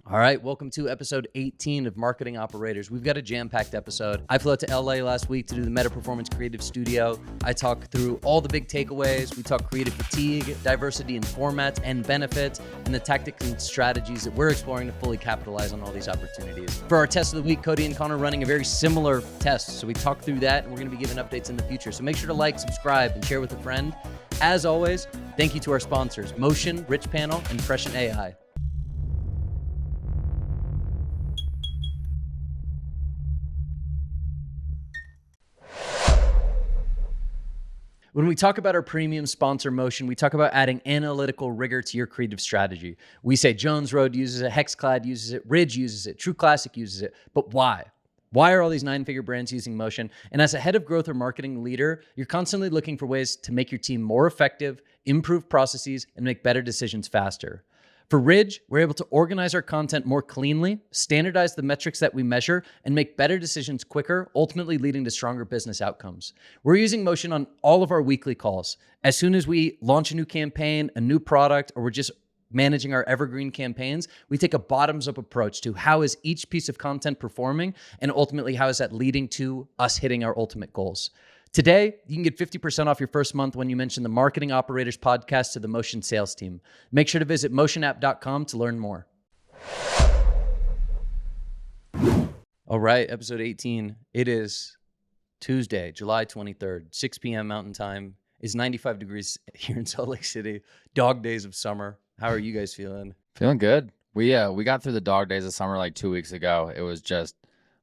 All right, welcome to episode 18 of Marketing Operators. We've got a jam-packed episode. I flew out to LA last week to do the Meta Performance Creative Studio. I talk through all the big takeaways. We talk creative fatigue, diversity in formats and benefits, and the tactics and strategies that we're exploring to fully capitalize on all these opportunities. For our test of the week, Cody and Connor are running a very similar test. So we talk through that, and we're going to be giving updates in the future. So make sure to like, subscribe, and share with a friend. As always, thank you to our sponsors, Motion, Richpanel, and Prescient AI. When we talk about our premium sponsor Motion, we talk about adding analytical rigor to your creative strategy. We say Jones Road uses it, Hexclad uses it, Ridge uses it, True Classic uses it, but why? Why are all these nine-figure brands using Motion? And as a head of growth or marketing leader, you're constantly looking for ways to make your team more effective, improve processes, and make better decisions faster. For Ridge, we're able to organize our content more cleanly, standardize the metrics that we measure, and make better decisions quicker, ultimately leading to stronger business outcomes. We're using Motion on all of our weekly calls. As soon as we launch a new campaign, a new product, or we're just managing our evergreen campaigns, we take a bottoms-up approach to how is each piece of content performing, and ultimately how is that leading to us hitting our ultimate goals. Today, you can get 50% off your first month when you mention the Marketing Operators podcast to the Motion sales team. Make sure to visit motionapp.com to learn more. All right, episode 18. It is Tuesday, July 23rd, 6 p.m. Mountain Time. It's 95 degrees here in Salt Lake City. Dog days of summer. How are you guys feeling? Feeling good. We got through the dog days of summer like 2 weeks ago. It was just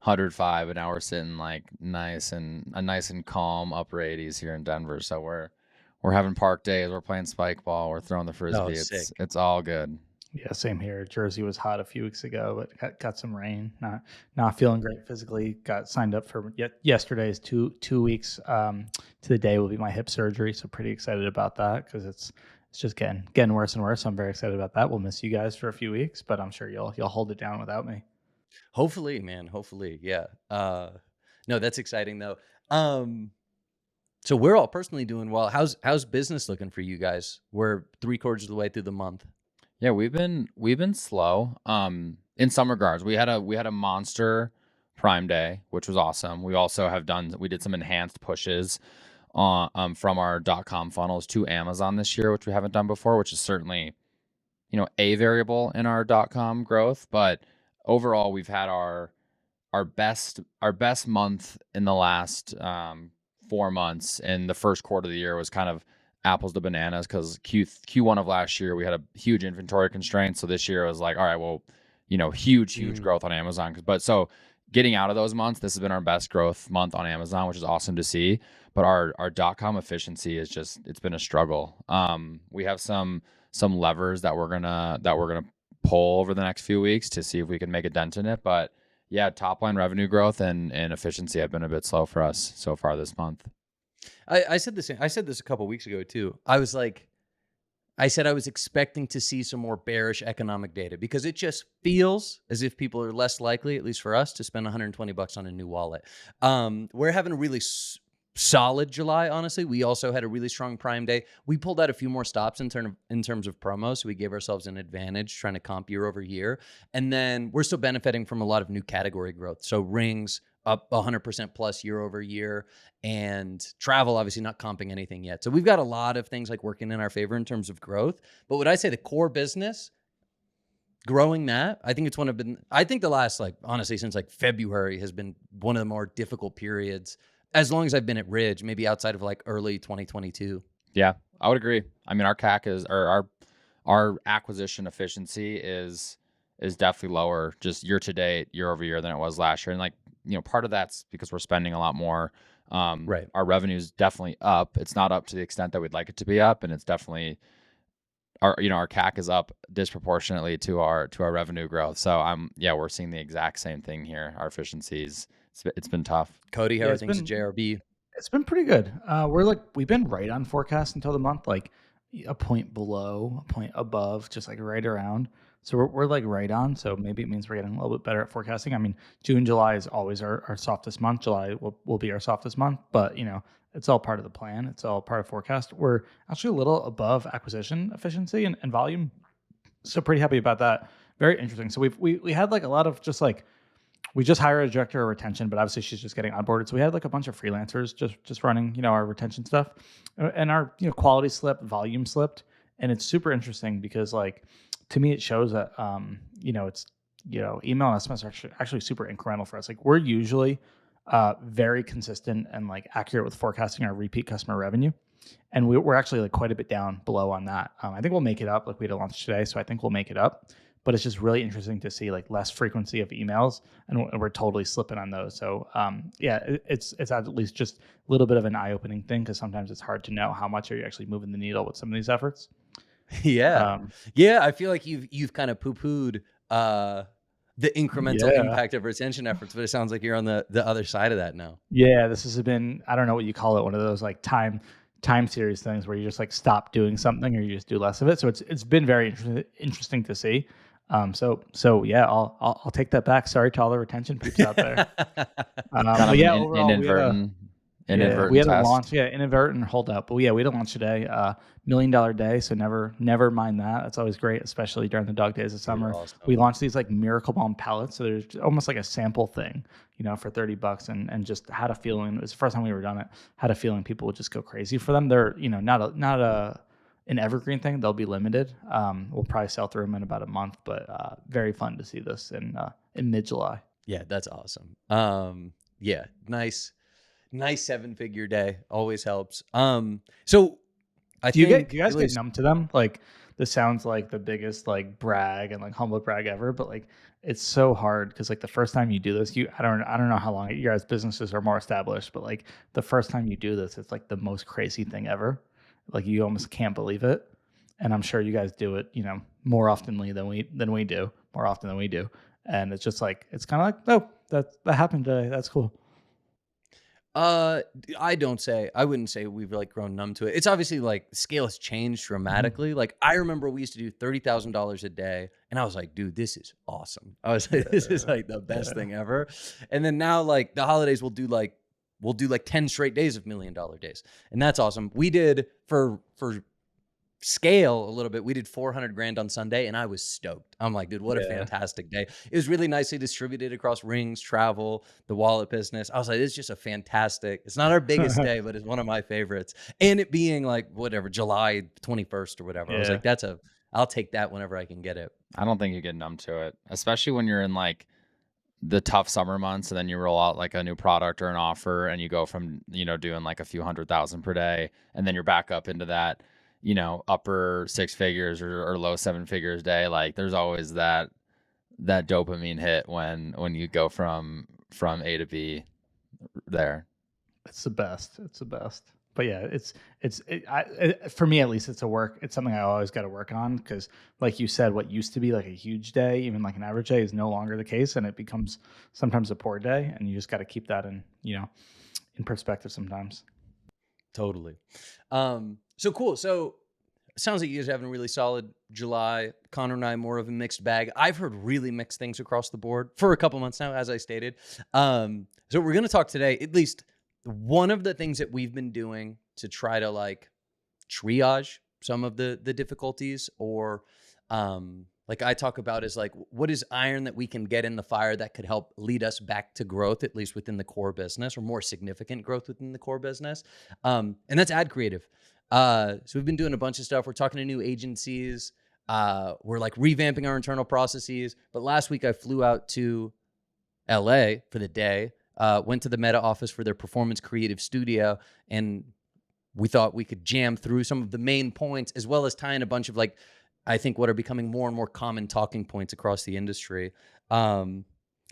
105, and now we're sitting like nice and calm upper 80s here in Denver. So we're having park days. We're playing spike ball. We're throwing the frisbee. It's all good. Yeah, same here. Jersey was hot a few weeks ago, but got some rain. Not feeling great physically. Got signed up for yesterday's two weeks to the day will be my hip surgery. So pretty excited about that because it's just getting worse and worse. So I'm very excited about that. We'll miss you guys for a few weeks, but I'm sure you'll hold it down without me. Hopefully, man. Hopefully. Yeah. No, that's exciting though. So we're all personally doing well. How's business looking for you guys? We're 3/4 of the way through the month. Yeah, we've been slow. In some regards, we had a monster Prime Day, which was awesome. We also we did some enhanced pushes from our .com funnels to Amazon this year, which we haven't done before, which is certainly, a variable in our .com growth, but overall, we've had our best month in the last 4 months, and the first quarter of the year was kind of apples to bananas because Q1 of last year we had a huge inventory constraint. So this year it was like, all right, well, huge growth on Amazon. But so getting out of those months, this has been our best growth month on Amazon, which is awesome to see. But our .com efficiency it's been a struggle. We have some levers that we're gonna pull over the next few weeks to see if we can make a dent in it. But yeah, top line revenue growth and efficiency have been a bit slow for us so far this month. I said this a couple weeks ago too. I said I was expecting to see some more bearish economic data because it just feels as if people are less likely, at least for us, to spend $120 on a new wallet. We're having a really solid July, honestly. We also had a really strong Prime Day. We pulled out a few more stops in terms of promos, so we gave ourselves an advantage trying to comp year over year. And then we're still benefiting from a lot of new category growth. So rings up 100% plus year over year, and travel obviously not comping anything yet. So we've got a lot of things like working in our favor in terms of growth. But would I say the core business, growing that, I think the last honestly since February has been one of the more difficult periods as long as I've been at Ridge, maybe outside of early 2022. Yeah, I would agree. I mean, our CAC our acquisition efficiency is definitely lower just year to date, year over year than it was last year. And part of that's because we're spending a lot more. Right. Our revenue is definitely up. It's not up to the extent that we'd like it to be up, and it's definitely our CAC is up disproportionately to our revenue growth. So we're seeing the exact same thing here. Our efficiencies, it's been tough. Cody, how are things at JRB? It's been pretty good. We've been right on forecast until the month, a point below, a point above, just right around. So we're right on. So maybe it means we're getting a little bit better at forecasting. I mean, June, July is always our softest month. July will be our softest month, but it's all part of the plan. It's all part of forecast. We're actually a little above acquisition efficiency and volume. So pretty happy about that. very interesting. So we had like a lot of just like, we just hired a director of retention, but obviously she's just getting onboarded. So we had like a bunch of freelancers just running, you know, our retention stuff, and our, you know, quality slipped, volume slipped, and it's super interesting because like, to me it shows that you know, it's, you know, email and SMS are actually super incremental for us. Like we're usually very consistent and like accurate with forecasting our repeat customer revenue, and we're actually like quite a bit down below on that. I think we'll make it up. Like we had a launch today, so I think we'll make it up. But it's just really interesting to see like less frequency of emails, and we're totally slipping on those. So yeah, it's at least just a little bit of an eye-opening thing, because sometimes it's hard to know how much are you actually moving the needle with some of these efforts. Yeah. Yeah. I feel like you've kind of poo-pooed the incremental Yeah. impact of retention efforts, but it sounds like you're on the other side of that now. Yeah, this has been, I don't know what you call it, one of those like time series things where you just like stop doing something or you just do less of it. So it's been very interesting to see. So yeah, I'll take that back. Sorry to all the retention peeps out there. Kind But of yeah, an overall we had a inadvertent test. launch, inadvertent hold up. But yeah, we had a launch today, $1 million day. So never mind that. That's always great, especially during the dog days of summer. Awesome. We launched these like Miracle Balm pellets. So there's almost like a sample thing, you know, for $30, and just had a feeling, it was the first time we ever done it, had a feeling people would just go crazy for them. They're, you know, not an evergreen thing. They'll be limited. We'll probably sell through them in about a month, but very fun to see this in mid-July. Yeah, that's awesome. Yeah, nice 7-figure day always helps. So I Do you think guys get numb to them? Like, this sounds like the biggest like brag and like humble brag ever, but like it's so hard because like the first time you do this, I don't know how long your guys' businesses are more established, but like the first time you do this, it's like the most crazy thing ever. Like you almost can't believe it. And I'm sure you guys do it, you know, more often than we do. And it's just like, it's kind of like, oh, that happened today. That's cool. I wouldn't say we've like grown numb to it. It's obviously like the scale has changed dramatically. Like I remember we used to do $30,000 a day, and I was like, dude, this is awesome. I was like, this is like the best thing ever. And then now like the holidays we'll do like 10 straight days of $1 million days. And that's awesome. We did for scale a little bit, we did 400 grand on Sunday, and I was stoked. I'm like, dude, what a fantastic day. It was really nicely distributed across rings, travel, the wallet business. I was like, it's just a fantastic, it's not our biggest day, but it's one of my favorites. And it being like whatever, July 21st or whatever. I was like, I'll take that whenever I can get it. I don't think you get numb to it, especially when you're in like the tough summer months, and then you roll out like a new product or an offer, and you go from, you know, doing like a few $100,000 per day, and then you're back up into that, you know, upper 6 figures or low 7 figures day. Like there's always that dopamine hit when you go from A to B there. It's the best. But yeah, for me at least, it's something I always got to work on, because like you said, what used to be like a huge day, even like an average day, is no longer the case, and it becomes sometimes a poor day, and you just got to keep that in perspective sometimes. Totally. So cool. So it sounds like you guys are having a really solid July. Connor and I, more of a mixed bag. I've heard really mixed things across the board for a couple months now, as I stated. So we're going to talk today, at least one of the things that we've been doing to try to like triage some of the difficulties, or like I talk about, is like, what is iron that we can get in the fire that could help lead us back to growth, at least within the core business, or more significant growth within the core business. And that's ad creative. So we've been doing a bunch of stuff. We're talking to new agencies. We're like revamping our internal processes. But last week I flew out to LA for the day, went to the Meta office for their performance creative studio, and we thought we could jam through some of the main points, as well as tie in a bunch of like, I think what are becoming more and more common talking points across the industry. How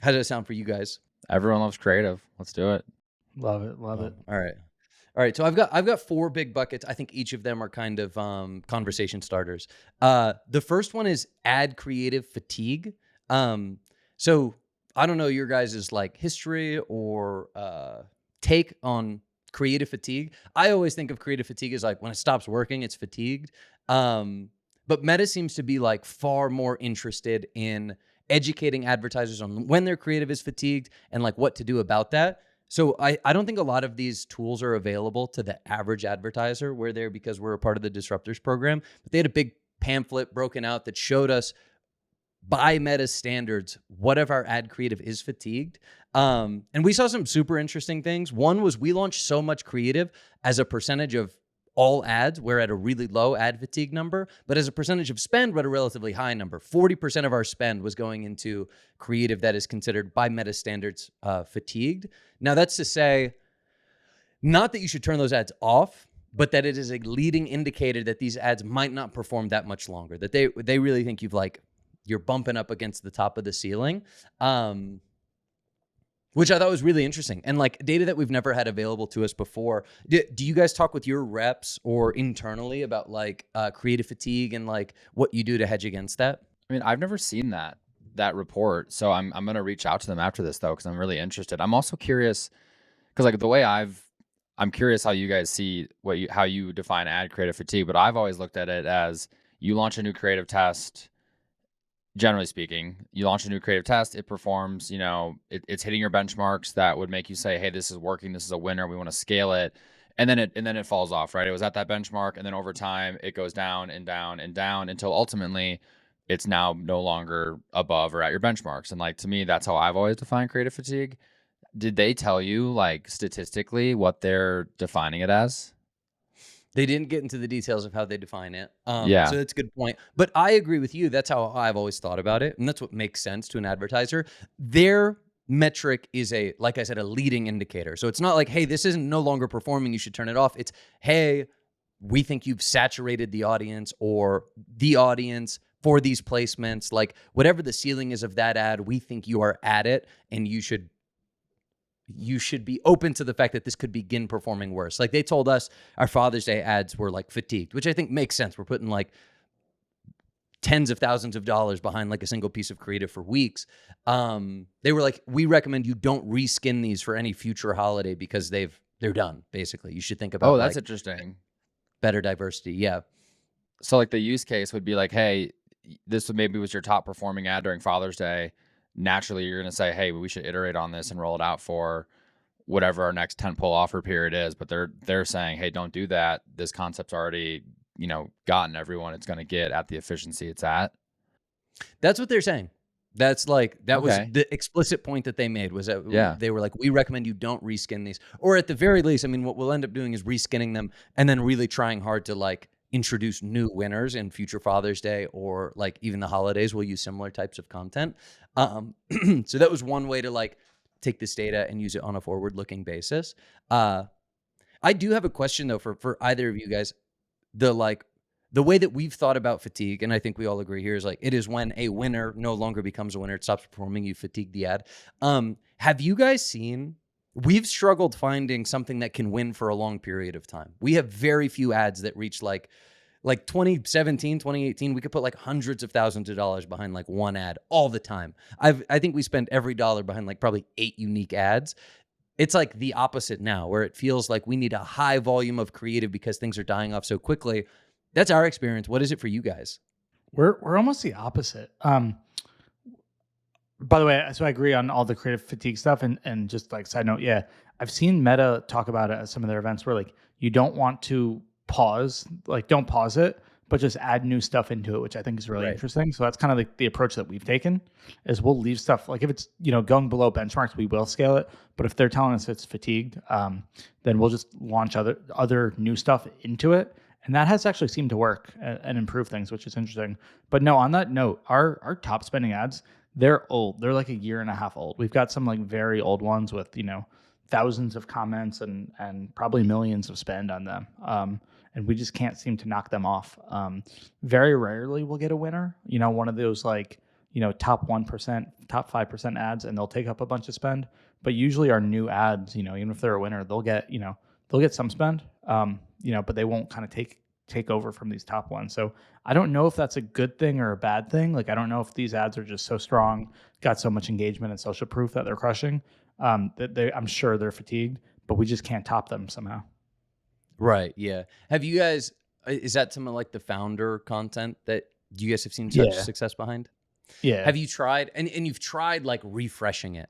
does that sound for you guys? Everyone loves creative. Let's do it. Love it. All right. So I've got 4 big buckets. I think each of them are kind of conversation starters. The first one is ad creative fatigue. So I don't know your guys' like history or take on creative fatigue. I always think of creative fatigue as like when it stops working, it's fatigued. But Meta seems to be like far more interested in educating advertisers on when their creative is fatigued and like what to do about that. So I don't think a lot of these tools are available to the average advertiser. We're there because we're a part of the Disruptors program. But they had a big pamphlet broken out that showed us by Meta standards, what if our ad creative is fatigued? And we saw some super interesting things. One was we launched so much creative as a percentage of all ads, we're at a really low ad fatigue number, but as a percentage of spend, we're at a relatively high number. 40% of our spend was going into creative that is considered by Meta standards fatigued. Now, that's to say, not that you should turn those ads off, but that it is a leading indicator that these ads might not perform that much longer, that they really think you're bumping up against the top of the ceiling, which I thought was really interesting. And like data that we've never had available to us before. Do you guys talk with your reps or internally about like creative fatigue and like what you do to hedge against that? I mean, I've never seen that report, so I'm going to reach out to them after this though, because I'm really interested. I'm also curious because like the way I'm curious how you guys see how you define ad creative fatigue, but I've always looked at it as you launch a new creative test. Generally speaking, you launch a new creative test, it performs, it's hitting your benchmarks that would make you say, hey, this is working, this is a winner, we want to scale it. And then it falls off, right? It was at that benchmark, and then over time it goes down and down and down until ultimately it's now no longer above or at your benchmarks. And like to me, that's how I've always defined creative fatigue. Did they tell you like statistically what they're defining it as? They didn't get into the details of how they define it. Yeah. So that's a good point. But I agree with you. That's how I've always thought about it. And that's what makes sense to an advertiser. Their metric is like I said, a leading indicator. So it's not like, hey, this isn't no longer performing, you should turn it off. It's, hey, we think you've saturated the audience or the audience for these placements. Like whatever the ceiling is of that ad, we think you are at it and you should be open to the fact that this could begin performing worse. Like they told us our Father's Day ads were like fatigued, which I think makes sense. We're putting like tens of thousands of dollars behind like a single piece of creative for weeks. They were like, we recommend you don't reskin these for any future holiday because they're done. Basically, you should think about. Oh, that's interesting. Better diversity. Yeah. So like the use case would be like, hey, this maybe was your top performing ad during Father's Day. Naturally, you're going to say, hey, we should iterate on this and roll it out for whatever our next tentpole offer period is. But they're saying, hey, don't do that. This concept's already, gotten everyone it's going to get at the efficiency it's at. That's what they're saying. That's like, that was Okay. the explicit point that they made was that Yeah. they were like, we recommend you don't reskin these. Or at the very least, I mean, what we'll end up doing is reskinning them and then really trying hard to like introduce new winners in future Father's Day or like even the holidays. We'll use similar types of content. So that was one way to like take this data and use it on a forward-looking basis. I do have a question though for either of you guys. The way that we've thought about fatigue, and I think we all agree here, is like it is when a winner no longer becomes a winner. It stops performing. You fatigue the ad. Have you guys seen? We've struggled finding something that can win for a long period of time. We have very few ads that reach like 2017, 2018, we could put like hundreds of thousands of dollars behind like one ad all the time. I think we spend every dollar behind like probably 8 unique ads. It's like the opposite now, where it feels like we need a high volume of creative because things are dying off so quickly. That's our experience. What is it for you guys? We're almost the opposite. By the way, so I agree on all the creative fatigue stuff, and just like side note, yeah, I've seen Meta talk about it at some of their events where like you don't want to don't pause it, but just add new stuff into it, which I think is really interesting. So that's kind of like the approach that we've taken is we'll leave stuff like if it's going below benchmarks, we will scale it. But if they're telling us it's fatigued, then we'll just launch other new stuff into it. And that has actually seemed to work and improve things, which is interesting. But no, on that note, our top spending ads, they're old. They're like a year and a half old. We've got some like very old ones with, thousands of comments and probably millions of spend on them. And we just can't seem to knock them off. Very rarely we'll get a winner, one of those like, top 1%, top 5% ads, and they'll take up a bunch of spend. But usually our new ads, even if they're a winner, they'll get some spend, but they won't kind of take over from these top ones. So I don't know if that's a good thing or a bad thing. Like, I don't know if these ads are just so strong, got so much engagement and social proof that they're crushing, I'm sure they're fatigued, but we just can't top them somehow. Right. Yeah. Have you guys, is that some of like the founder content that you guys have seen such success behind? Yeah. Have you tried, and you've tried like refreshing it?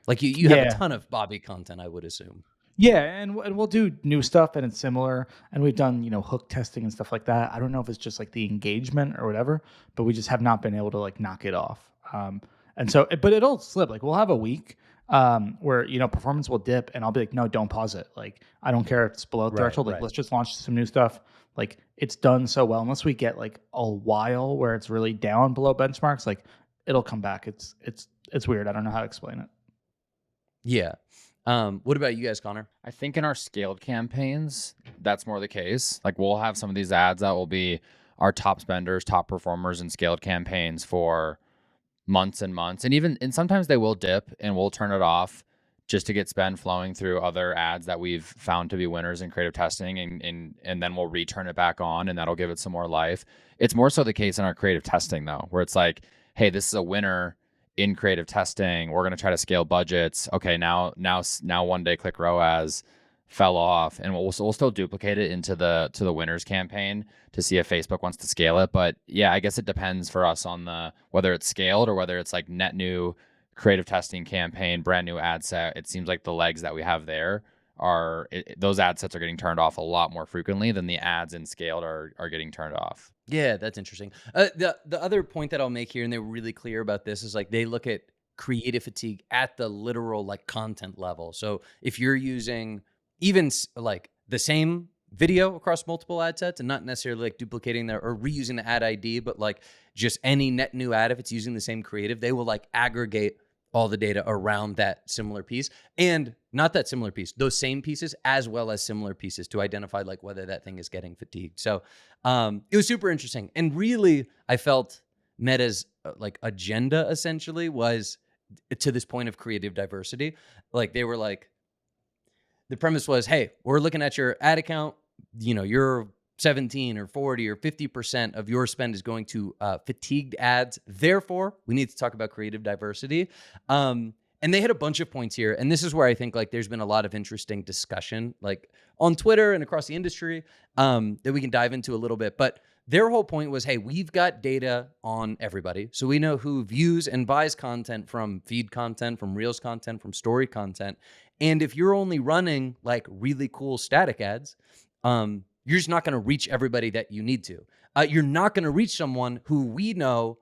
Like you have a ton of Bobby content, I would assume. Yeah, and we'll do new stuff, and it's similar. And we've done hook testing and stuff like that. I don't know if it's just like the engagement or whatever, but we just have not been able to like knock it off. And so, but it'll slip. Like we'll have a week where performance will dip, and I'll be like, no, don't pause it. Like I don't care if it's below threshold. Like right. let's just launch some new stuff. Like it's done so well. Unless we get like a while where it's really down below benchmarks, like it'll come back. It's weird. I don't know how to explain it. Yeah. What about you guys, Connor? I think in our scaled campaigns, that's more the case. Like we'll have some of these ads that will be our top spenders, top performers in scaled campaigns for months and months. And sometimes they will dip and we'll turn it off just to get spend flowing through other ads that we've found to be winners in creative testing, and then we'll return it back on, and that'll give it some more life. It's more so the case in our creative testing though, where it's like, hey, this is a winner in creative testing. We're going to try to scale budgets. Okay, now one day click ROAS fell off, and we'll still duplicate it into the winners campaign to see if Facebook wants to scale it. But yeah, I guess it depends for us on the whether it's scaled or whether it's like net new creative testing campaign, brand new ad set. It seems like the legs that we have there are those ad sets are getting turned off a lot more frequently than the ads in scaled are getting turned off. Yeah, that's interesting. The other point that I'll make here, and they were really clear about this, is like they look at creative fatigue at the literal like content level. So if you're using even like the same video across multiple ad sets and not necessarily like duplicating or reusing the ad ID, but like just any net new ad, if it's using the same creative, they will like aggregate all the data around that similar piece, and not that similar piece, those same pieces as well as similar pieces to identify like whether that thing is getting fatigued. So it was super interesting. And really, I felt Meta's like agenda essentially was to this point of creative diversity. Like they were like, the premise was, hey, we're looking at your ad account, you're 17 or 40 or 50% of your spend is going to fatigued ads. Therefore, we need to talk about creative diversity. And they hit a bunch of points here. And this is where I think like there's been a lot of interesting discussion like on Twitter and across the industry that we can dive into a little bit. But their whole point was, hey, we've got data on everybody. So we know who views and buys content from feed content, from Reels content, from story content. And if you're only running like really cool static ads, you're just not going to reach everybody that you need to. You're not going to reach someone who we know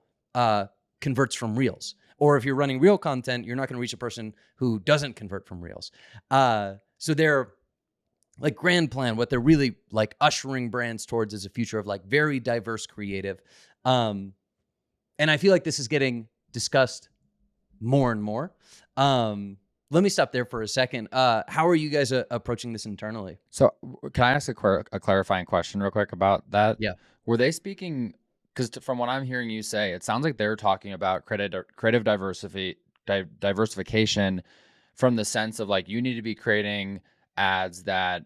converts from Reels. Or if you're running Reel content, you're not going to reach a person who doesn't convert from Reels. So their like grand plan, what they're really like ushering brands towards is a future of like very diverse creative. And I feel like this is getting discussed more and more. Let me stop there for a second. How are you guys approaching this internally? So can I ask a clarifying question real quick about that? Yeah. Were they speaking, because from what I'm hearing you say, it sounds like they're talking about creative diversification from the sense of like you need to be creating ads that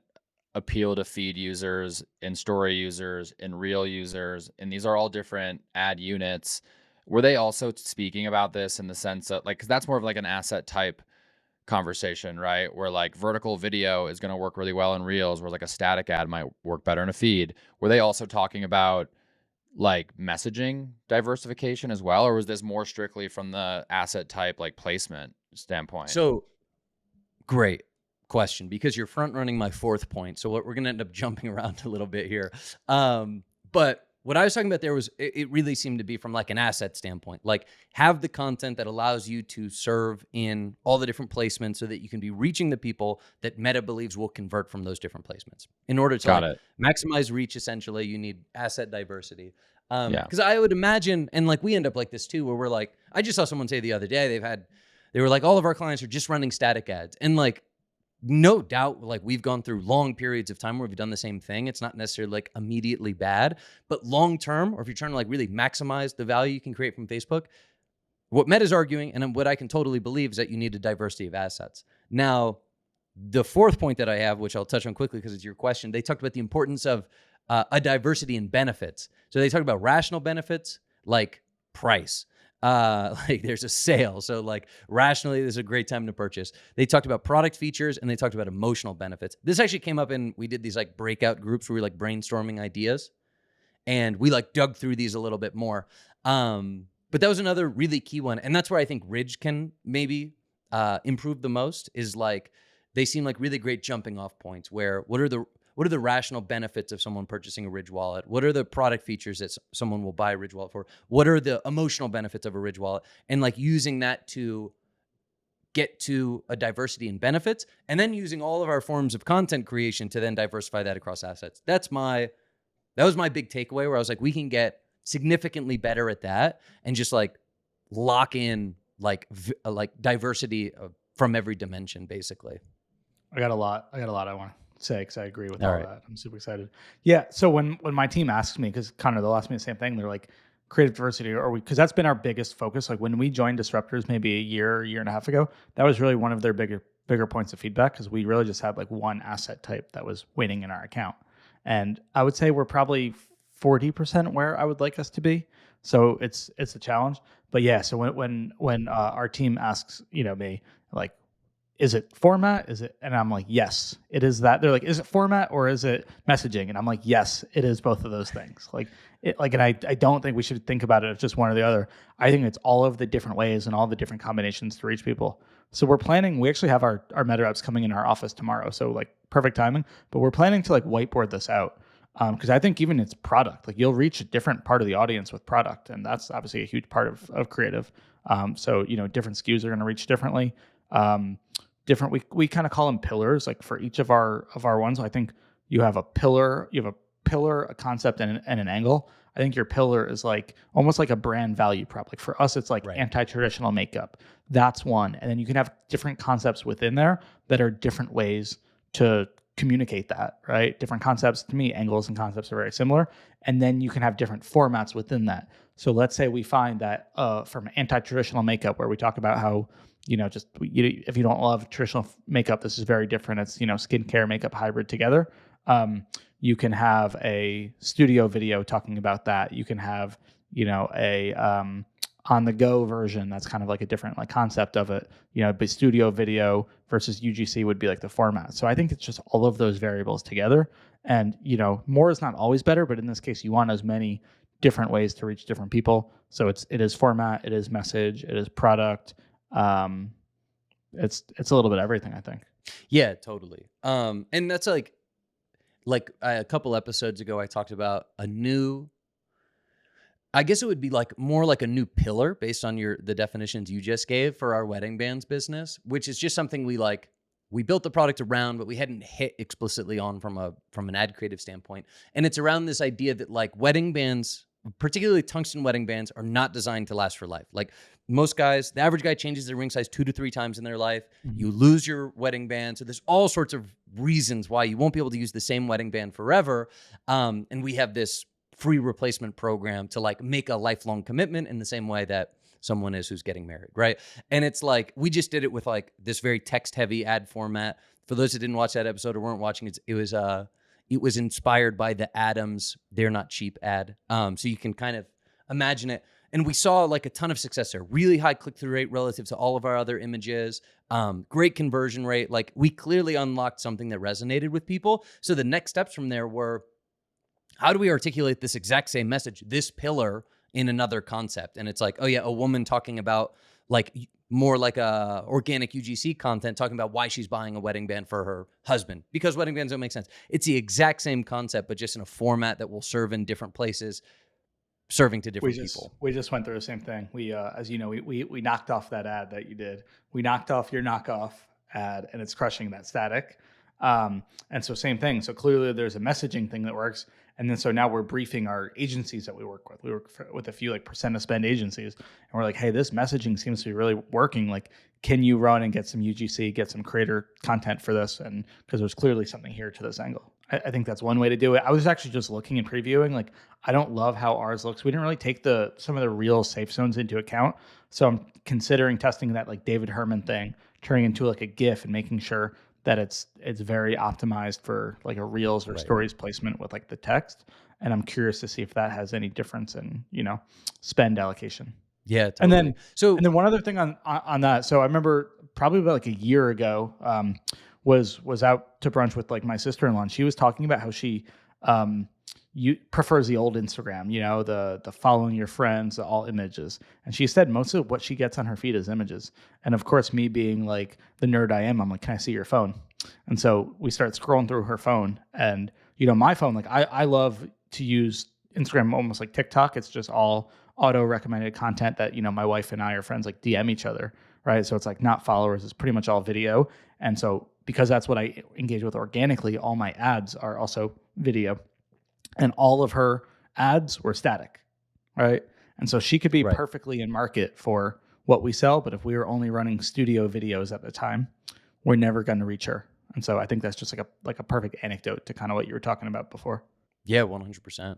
appeal to feed users and story users and Reel users, and these are all different ad units. Were they also speaking about this in the sense that like, because that's more of like an asset type conversation, right? Where like vertical video is going to work really well in Reels, where like a static ad might work better in a feed. Were they also talking about like messaging diversification as well, or was this more strictly from the asset type like placement standpoint? So great question, because you're front running my fourth point. So we're going to end up jumping around a little bit here. But what I was talking about there was it really seemed to be from like an asset standpoint, like have the content that allows you to serve in all the different placements so that you can be reaching the people that Meta believes will convert from those different placements. In order to maximize reach, essentially, you need asset diversity. Because I would imagine, and like we end up like this too, where we're like, I just saw someone say the other day, they were like, all of our clients are just running static ads. And like, no doubt, like we've gone through long periods of time where we've done the same thing. It's not necessarily like immediately bad, but long term, or if you're trying to like really maximize the value you can create from Facebook, what Meta's arguing, and what I can totally believe, is that you need a diversity of assets. Now, the fourth point that I have, which I'll touch on quickly because it's your question, they talked about the importance of a diversity in benefits. So they talked about rational benefits like price. Like there's a sale. So like rationally, this is a great time to purchase. They talked about product features and they talked about emotional benefits. This actually came up we did these like breakout groups where we like brainstorming ideas, and we like dug through these a little bit more. But that was another really key one. And that's where I think Ridge can maybe improve the most, is like they seem like really great jumping off points where what are the rational benefits of someone purchasing a Ridge wallet? What are the product features that someone will buy a Ridge wallet for? What are the emotional benefits of a Ridge wallet? And like using that to get to a diversity in benefits, and then using all of our forms of content creation to then diversify that across assets. That was my big takeaway, where I was like, we can get significantly better at that and just like lock in like diversity from every dimension, basically. I got a lot I want to say because I agree with All all right. that. I'm super excited. Yeah. So when my team asks me, because Connor, they'll ask me the same thing. They're like, creative diversity, or because that's been our biggest focus. Like when we joined Disruptors maybe a year and a half ago, that was really one of their bigger points of feedback, because we really just had like one asset type that was winning in our account. And I would say we're probably 40% where I would like us to be. So it's a challenge. But yeah, so when our team asks, me, like, is it format? Is it? And I'm like, yes, it is that. They're like, is it format or is it messaging? And I'm like, yes, it is both of those things. And I don't think we should think about it as just one or the other. I think it's all of the different ways and all the different combinations to reach people. So we actually have our meta reps coming in our office tomorrow. So like perfect timing, but we're planning to like whiteboard this out. Because I think even it's product, like you'll reach a different part of the audience with product. And that's obviously a huge part of creative. So, different SKUs are going to reach differently. We kind of call them pillars, like for each of our ones. I think you have a pillar, a concept, and an angle. I think your pillar is like almost like a brand value prop. Like for us, it's like anti-traditional makeup. That's one. And then you can have different concepts within there that are different ways to communicate that, right? Different concepts. To me, angles and concepts are very similar. And then you can have different formats within that. So let's say we find that from anti-traditional makeup, where we talk about how, if you don't love traditional makeup, this is very different. It's, skincare, makeup hybrid together. You can have a studio video talking about that. You can have, a on the go version. That's kind of like a different like concept of it. But studio video versus UGC would be like the format. So I think it's just all of those variables together. And, more is not always better, but in this case, you want as many different ways to reach different people. So it is format, it is message, it is product. It's a little bit of everything, I think. Yeah, totally. And that's like a couple episodes ago, I talked about I guess it would be like more like a new pillar based on the definitions you just gave for our wedding bands business, which is just something we built the product around, but we hadn't hit explicitly on from an ad creative standpoint. And it's around this idea that like wedding bands, particularly tungsten wedding bands, are not designed to last for life. Like most guys, the average guy changes their ring size 2 to 3 times in their life. Mm-hmm. You lose your wedding band. So there's all sorts of reasons why you won't be able to use the same wedding band forever. And we have this free replacement program to like make a lifelong commitment in the same way that someone is who's getting married, right? And it's like, we just did it with like this very text heavy ad format. For those that didn't watch that episode or weren't watching it, it was inspired by the Adams "They're Not Cheap" ad. So you can kind of imagine it. And we saw like a ton of success there. Really high click-through rate relative to all of our other images. Great conversion rate. Like we clearly unlocked something that resonated with people. So the next steps from there were, how do we articulate this exact same message, this pillar, in another concept? And it's like, oh yeah, a woman talking about like more like a organic UGC content, talking about why she's buying a wedding band for her husband, because wedding bands don't make sense. It's the exact same concept, but just in a format that will serve in different places, serving to different people. We just went through the same thing. We, as you know, we knocked off that ad that you did. We knocked off your knockoff ad, and it's crushing that static. And so same thing. So clearly there's a messaging thing that works. And then so now we're briefing our agencies that we work with. We work with a few like percent of spend agencies, and we're like, hey, this messaging seems to be really working. Like, can you run and get some UGC, get some creator content for this? And because there's clearly something here to this angle. I think that's one way to do it. I was actually just looking and previewing. Like, I don't love how ours looks. We didn't really take some of the real safe zones into account. So I'm considering testing that like David Herman thing, turning into like a GIF and making sure that it's very optimized for like a reels or stories placement with like the text. And I'm curious to see if that has any difference in, spend allocation. Yeah. Totally. And then one other thing on that. So I remember probably about like a year ago, was out to brunch with like my sister-in-law, and she was talking about how she prefers the old Instagram, the following your friends, the all images. And she said most of what she gets on her feed is images. And of course, me being like the nerd I am, I'm like, can I see your phone? And so we start scrolling through her phone, and my phone, like I love to use Instagram almost like TikTok. It's just all auto recommended content that, my wife and I are friends, like DM each other, right? So it's like not followers, it's pretty much all video. And so because that's what I engage with organically, all my ads are also video. And all of her ads were static, right? And so she could be Right. perfectly in market for what we sell, but if we were only running studio videos at the time, we're never going to reach her. And so I think that's just like a perfect anecdote to kind of what you were talking about before. Yeah, 100%.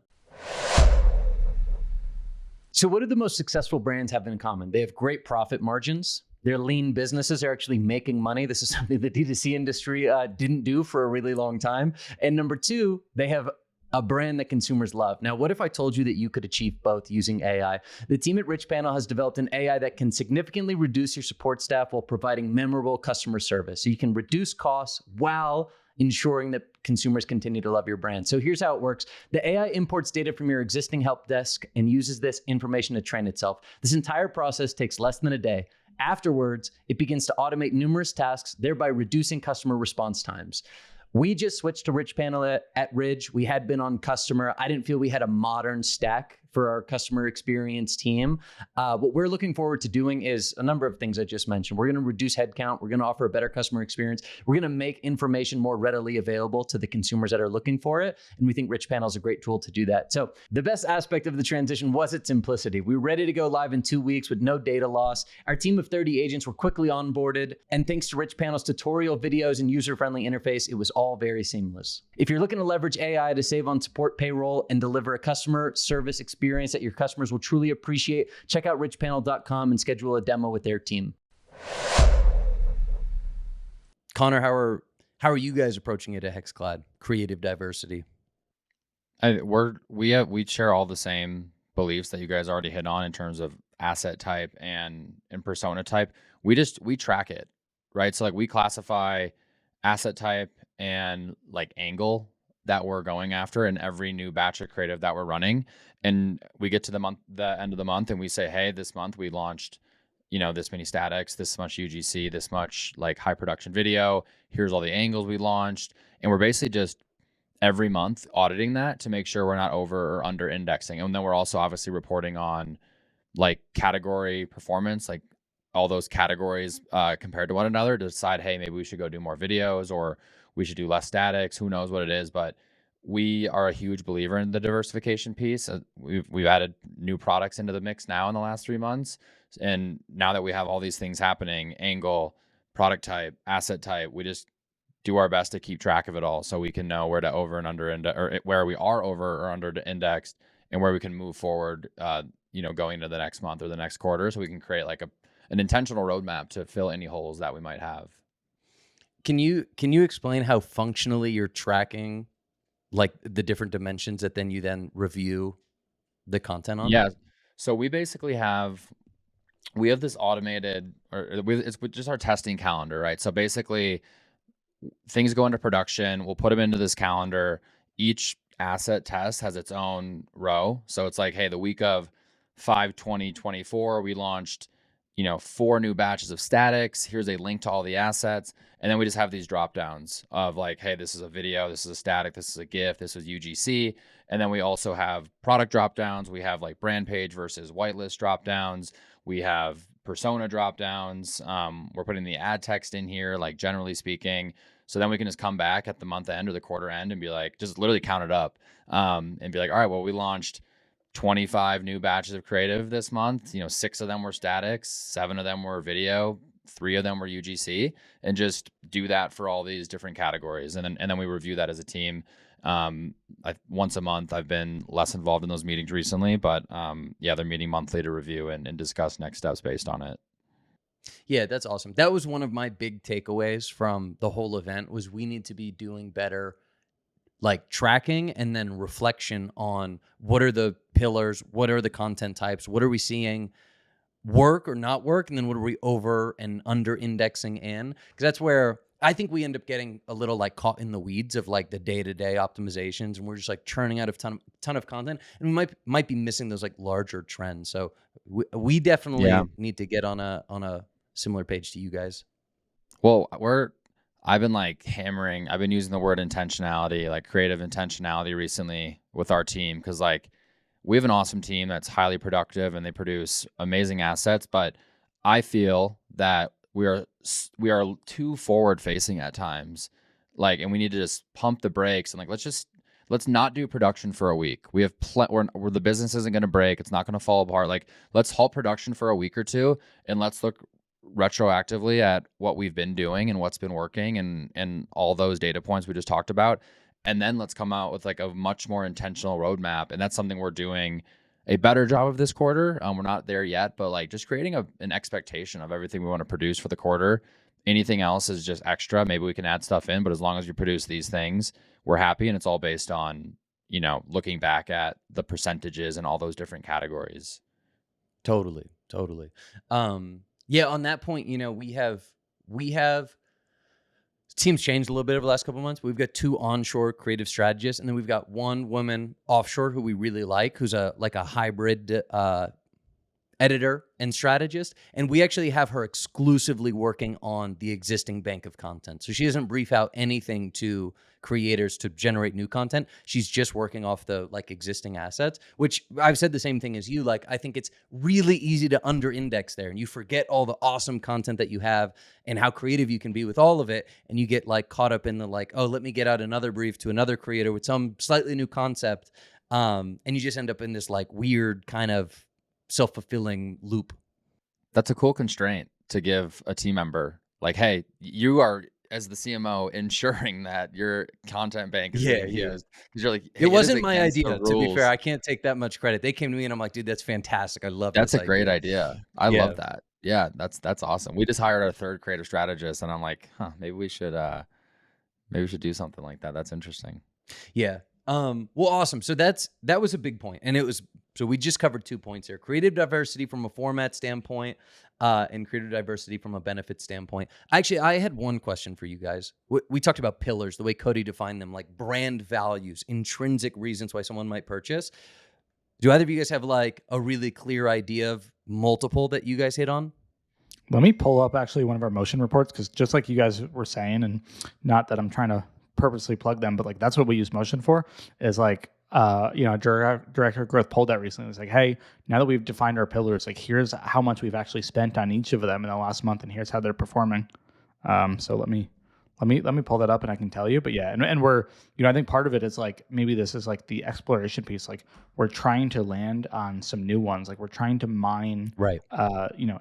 So what do the most successful brands have in common? They have great profit margins. They're lean businesses. They're actually making money. This is something the D2C industry didn't do for a really long time. And number two, they have a brand that consumers love. Now, what if I told you that you could achieve both using AI? The team at Richpanel has developed an AI that can significantly reduce your support staff while providing memorable customer service. So you can reduce costs while ensuring that consumers continue to love your brand. So here's how it works. The AI imports data from your existing help desk and uses this information to train itself. This entire process takes less than a day. Afterwards, it begins to automate numerous tasks, thereby reducing customer response times. We just switched to Richpanel at Ridge. We had been on customer. I didn't feel we had a modern stack for our customer experience team. What we're looking forward to doing is a number of things I just mentioned. We're going to reduce headcount. We're going to offer a better customer experience. We're going to make information more readily available to the consumers that are looking for it. And we think Richpanel is a great tool to do that. So the best aspect of the transition was its simplicity. We were ready to go live in 2 weeks with no data loss. Our team of 30 agents were quickly onboarded. And thanks to Richpanel's tutorial videos and user-friendly interface, it was all very seamless. If you're looking to leverage AI to save on support, payroll, and deliver a customer service experience that your customers will truly appreciate, check out richpanel.com and schedule a demo with their team. Connor, how are you guys approaching it at HexClad? Creative diversity. We share all the same beliefs that you guys already hit on in terms of asset type and persona type. We track it, right? So like we classify asset type and like angle that we're going after in every new batch of creative that we're running. And we get to the end of the month and we say, hey, this month we launched, this many statics, this much UGC, this much like high production video. Here's all the angles we launched. And we're basically just every month auditing that to make sure we're not over or under indexing. And then we're also obviously reporting on like category performance, like all those categories compared to one another to decide, hey, maybe we should go do more videos or we should do less statics. Who knows what it is, but we are a huge believer in the diversification piece. We've added new products into the mix now in the last 3 months. And now that we have all these things happening, angle, product type, asset type, we just do our best to keep track of it all so we can know where to over and under index, or where we are over or under indexed and where we can move forward, going into the next month or the next quarter, so we can create like an intentional roadmap to fill any holes that we might have. Can you explain how functionally you're tracking like the different dimensions that then you review the content on? Yeah. So we basically have this automated, it's just our testing calendar, right? So basically things go into production. We'll put them into this calendar. Each asset test has its own row. So it's like, hey, the week of 5/20/24, we launched, 4 new batches of statics. Here's a link to all the assets. And then we just have these drop downs of like, hey, this is a video, this is a static, this is a GIF, this is UGC. And then we also have product drop downs. We have like brand page versus whitelist drop downs. We have persona drop downs. We're putting the ad text in here, like generally speaking. So then we can just come back at the month end or the quarter end and be like, just literally count it up and be like, all right, well, we launched 25 new batches of creative this month. 6 of them were statics, 7 of them were video, 3 of them were UGC, and just do that for all these different categories. And then we review that as a team. Once a month. I've been less involved in those meetings recently, but they're meeting monthly to review and discuss next steps based on it. Yeah, that's awesome. That was one of my big takeaways from the whole event was we need to be doing better like tracking and then reflection on what are the pillars, what are the content types, what are we seeing work or not work, and then what are we over and under indexing in? Because that's where I think we end up getting a little like caught in the weeds of like the day-to-day optimizations, and we're just like churning out a ton of content, and we might be missing those like larger trends. So we Yeah. definitely need to get on a similar page to you guys. Well, I've been like I've been using the word intentionality, like creative intentionality recently with our team, because like we have an awesome team that's highly productive and they produce amazing assets, but I feel that we are too forward facing at times. Like, and we need to just pump the brakes and like let's not do production for a week. We have where the business isn't going to break, it's not going to fall apart. Like, let's halt production for a week or two and let's look retroactively at what we've been doing and what's been working and all those data points we just talked about, and then let's come out with like a much more intentional roadmap. And that's something we're doing a better job of this quarter. We're not there yet, but like just creating an expectation of everything we want to produce for the quarter. Anything else is just extra. Maybe we can add stuff in, but as long as you produce these things, we're happy. And it's all based on, looking back at the percentages and all those different categories. Totally. Yeah, on that point, we have teams changed a little bit over the last couple of months. We've got 2 onshore creative strategists, and then we've got 1 woman offshore who we really like, who's a hybrid editor and strategist. And we actually have her exclusively working on the existing bank of content. So she doesn't brief out anything to creators to generate new content. She's just working off the like existing assets, which I've said the same thing as you. Like, I think it's really easy to under index there, and you forget all the awesome content that you have and how creative you can be with all of it. And you get like caught up in the like, oh, let me get out another brief to another creator with some slightly new concept. And you just end up in this like weird kind of self-fulfilling loop. That's a cool constraint to give a team member. Like, hey, you are, as the CMO, ensuring that your content bank is being used. Because you're like, hey, it wasn't is my against the idea, to be fair. rules. I can't take that much credit. They came to me and I'm like, dude, that's fantastic. I love That's this a great idea. I Yeah. love that. Yeah, that's awesome. We just hired our 3rd creative strategist, and I'm like, maybe we should do something like that. That's interesting. Yeah. Well, awesome. So that was a big point. And so we just covered 2 points here: creative diversity from a format standpoint, and creative diversity from a benefit standpoint. Actually, I had one question for you guys. We talked about pillars, the way Cody defined them, like brand values, intrinsic reasons why someone might purchase. Do either of you guys have like a really clear idea of multiple that you guys hit on? Let me pull up actually one of our motion reports, because just like you guys were saying, and not that I'm trying to purposely plug them, but like that's what we use motion for, is like director of growth pulled that recently. It was like, hey, now that we've defined our pillars, like here's how much we've actually spent on each of them in the last month, and here's how they're performing. So let me pull that up and I can tell you. But yeah, and we're, I think part of it is like, maybe this is like the exploration piece. Like, we're trying to land on some new ones. Like, we're trying to mine, Right.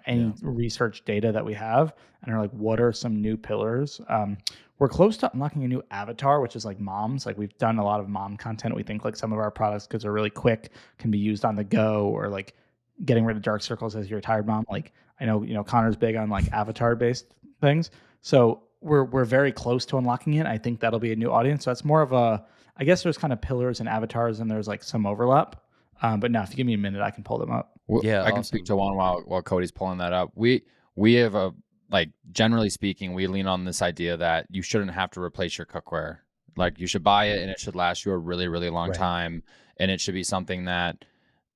any research data that we have, and are like, what are some new pillars? We're close to unlocking a new avatar, which is like moms. Like, we've done a lot of mom content. We think like some of our products, because they're really quick, can be used on the go, or like getting rid of dark circles as you're a tired mom. Like, I know, Connor's big on like avatar based things. So we're very close to unlocking it. I think that'll be a new audience. So that's more of I guess there's kind of pillars and avatars, and there's like some overlap. But now, if you give me a minute, I can pull them up. Well, Yeah, I can speak to one while Cody's pulling that up. We have generally speaking, we lean on this idea that you shouldn't have to replace your cookware. Like, you should buy it and it should last you a really, really long time. And it should be something that,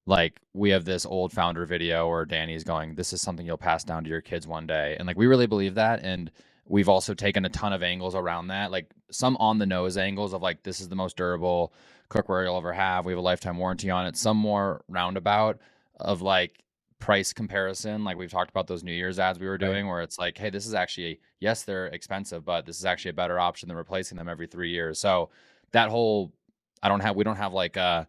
like, we have this old founder video where Danny's going, this is something you'll pass down to your kids one day. And like, we really believe that. And we've also taken a ton of angles around that, like some on the nose angles of like, this is the most durable cookware you'll ever have. We have a lifetime warranty on it. Some more roundabout of like price comparison. Like, we've talked about those New Year's ads we were doing, where it's like, hey, this is actually, yes, they're expensive, but this is actually a better option than replacing them every 3 years. So that whole, we don't have like a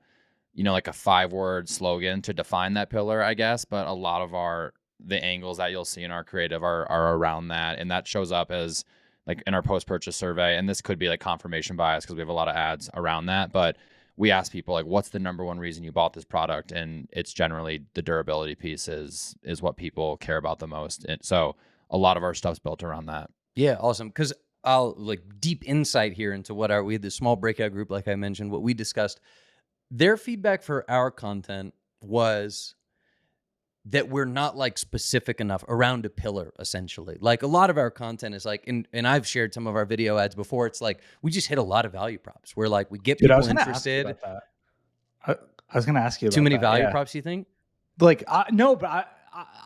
5-word slogan to define that pillar, I guess, but a lot of the angles that you'll see in our creative are around that. And that shows up as like in our post-purchase survey. And this could be like confirmation bias, because we have a lot of ads around that, but we ask people like, what's the number one reason you bought this product? And it's generally the durability piece is what people care about the most. And so a lot of our stuff's built around that. Yeah, awesome. Because I'll like deep insight here into we had this small breakout group, like I mentioned, what we discussed. Their feedback for our content was that we're not like specific enough around a pillar, essentially. Like a lot of our content is like, and I've shared some of our video ads before. It's like, we just hit a lot of value props. We're like, we get Dude, I people was going to ask you interested. about that. I was going to ask you Too about many that. value Yeah. props, you think? Like, no, but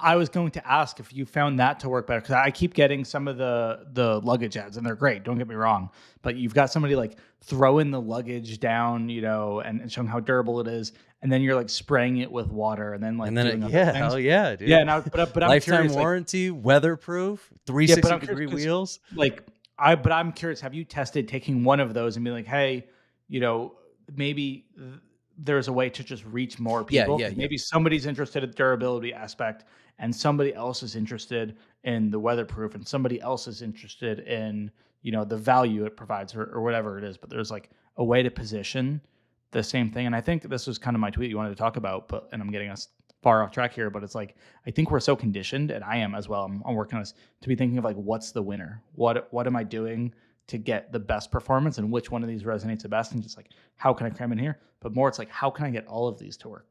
I was going to ask if you found that to work better, because I keep getting some of the luggage ads, and they're great. Don't get me wrong, but you've got somebody like throwing the luggage down, you know, and showing how durable it is, and then you're like spraying it with water, and then like doing other things. hell yeah, dude. Yeah, but I'm Lifetime curious, like, warranty, weatherproof, yeah, 360-degree wheels. Like, I'm curious. Have you tested taking one of those and be like, hey, you know, maybe there's a way to just reach more people? Yeah. Maybe somebody's interested in the durability aspect, and somebody else is interested in the weatherproof, and somebody else is interested in, you know, the value it provides, or whatever it is. But there's like a way to position the same thing. And I think this was kind of my tweet you wanted to talk about, and I'm getting us far off track here, but it's like, I think we're so conditioned, and I am as well. I'm working on this, to be thinking of like, what's the winner? What am I doing to get the best performance, and which one of these resonates the best? And just like, how can I cram in here? But more, it's like, how can I get all of these to work?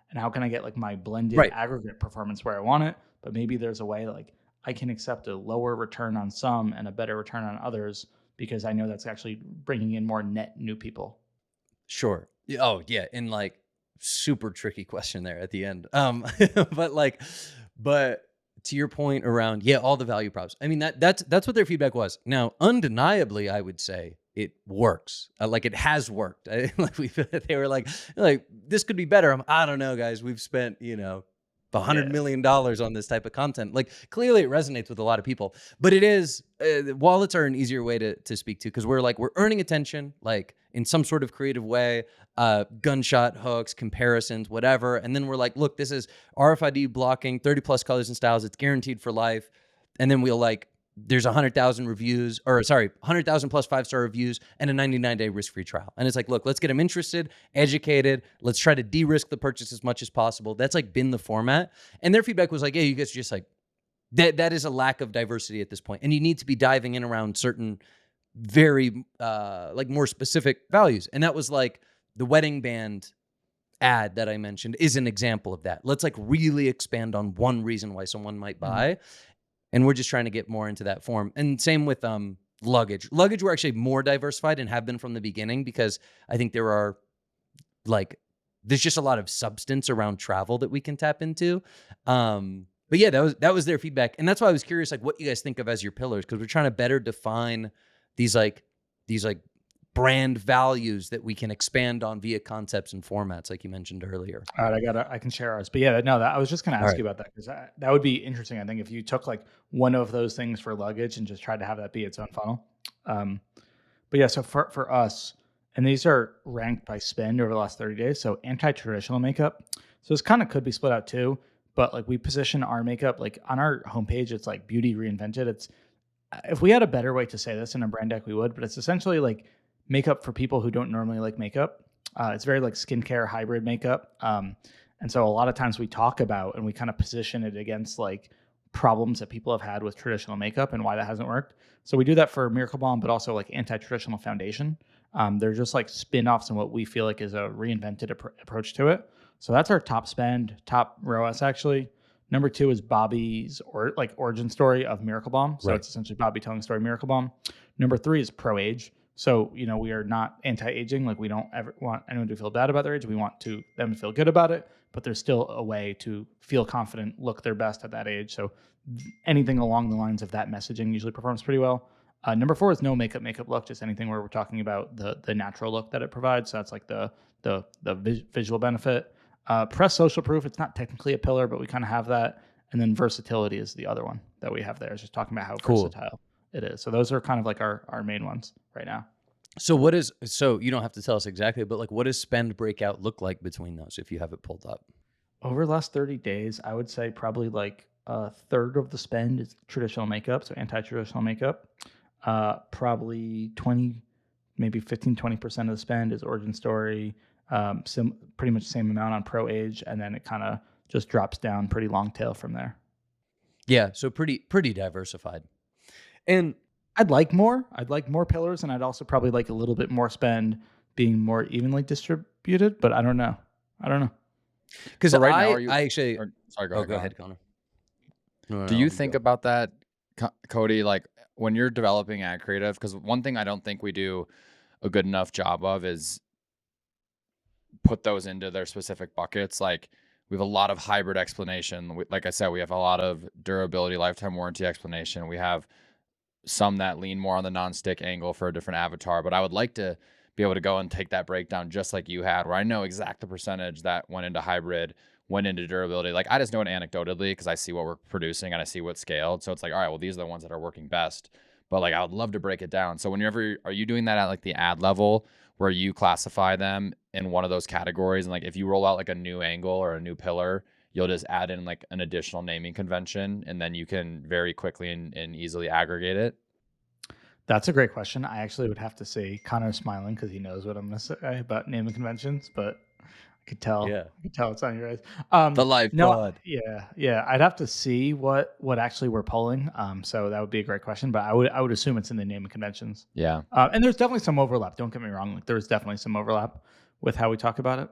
And how can I get like my blended aggregate performance where I want it? But maybe there's a way like I can accept a lower return on some and a better return on others, because I know that's actually bringing in more net new people. Sure. Oh yeah. And like, super tricky question there at the end. But to your point around, all the value props. I mean, that's what their feedback was. Now, undeniably, I would say it works. Like it has worked. They were like, this could be better. I don't know, guys. We've spent, $100 million on this type of content. Like clearly it resonates with a lot of people, but it is, wallets are an easier way to speak to, because we're earning attention, like in some sort of creative way, gunshot hooks, comparisons, whatever. And then we're like, look, this is RFID blocking, 30 plus colors and styles. It's guaranteed for life. And then we'll there's 100,000 reviews, 100,000 plus 5-star reviews and a 99-day risk-free trial. And it's like, look, let's get them interested, educated. Let's try to de-risk the purchase as much as possible. That's been the format. And their feedback was like, you guys are just that is a lack of diversity at this point. And you need to be diving in around certain very more specific values. And that was like the wedding band ad that I mentioned is an example of that. Let's really expand on one reason why someone might buy. Mm-hmm. And we're just trying to get more into that form. And same with luggage. Luggage, we're actually more diversified and have been from the beginning, because I think there are there's just a lot of substance around travel that we can tap into. But yeah, that was their feedback. And that's why I was curious, what you guys think of as your pillars, because we're trying to better define these brand values that we can expand on via concepts and formats, like you mentioned earlier. All right, I can share ours. But yeah, no, I was just going to ask you about that, because that would be interesting. I think if you took one of those things for luggage and just tried to have that be its own funnel. But yeah, so for us, and these are ranked by spend over the last 30 days. So anti-traditional makeup. So this kind of could be split out too, but we position our makeup on our homepage. It's beauty reinvented. It's, if we had a better way to say this in a brand deck, we would, but it's essentially makeup for people who don't normally like makeup. It's very skincare hybrid makeup. And so a lot of times we talk about, and we kind of position it against problems that people have had with traditional makeup and why that hasn't worked. So we do that for Miracle Balm, but also anti-traditional foundation. They're just spin-offs on what we feel is a reinvented approach to it. So that's our top spend, top ROAS actually. Number 2 is Bobby's origin story of Miracle Balm. So It's essentially Bobby telling the story of Miracle Balm. Number 3 is Pro Age. So, we are not anti-aging. We don't ever want anyone to feel bad about their age. We want them to feel good about it, but there's still a way to feel confident, look their best at that age. So anything along the lines of that messaging usually performs pretty well. Number 4 is no makeup look, just anything where we're talking about the natural look that it provides. So that's the visual benefit. Press social proof. It's not technically a pillar, but we kind of have that. And then versatility is the other one that we have there. It's just talking about how versatile it is. So those are kind of our main ones right now. So you don't have to tell us exactly, but what does spend breakout look like between those if you have it pulled up? Over the last 30 days, I would say probably a third of the spend is traditional makeup, so anti-traditional makeup. Probably 20, maybe 15, 20% of the spend is origin story. Pretty much the same amount on Pro Age, and then it kind of just drops down pretty long tail from there. Yeah, so pretty diversified. And I'd like more pillars, and I'd also probably like a little bit more spend being more evenly distributed, but I don't know. Because So right now, are you? I actually, Sorry, go oh, ahead. go ahead, Connor. No, Do you you think go. about that, Cody? Like when you're developing ad creative, because one thing I don't think we do a good enough job of is put those into their specific buckets. Like we have a lot of hybrid explanation. Like I said, we have a lot of durability, lifetime warranty explanation. We have some that lean more on the non-stick angle for a different avatar, but I would like to be able to go and take that breakdown just like you had, where I know exact the percentage that went into hybrid, went into durability. Like I just know it anecdotally because I see what we're producing and I see what's scaled. So it's like, all right, well, these are the ones that are working best. But like I would love to break it down. So whenever are you doing that at like the ad level where you classify them in one of those categories? And like if you roll out like a new angle or a new pillar, you'll just add in like an additional naming convention and then you can very quickly and easily aggregate it. That's a great question. I actually would have to say Connor's smiling because he knows what I'm going to say about naming conventions, but I could tell. Yeah. I could tell it's on your eyes. The lifeblood. Yeah. I'd have to see what actually we're pulling. So that would be a great question, but I would assume it's in the naming conventions. Yeah. And there's definitely some overlap. Don't get me wrong. Like there's definitely some overlap with how we talk about it.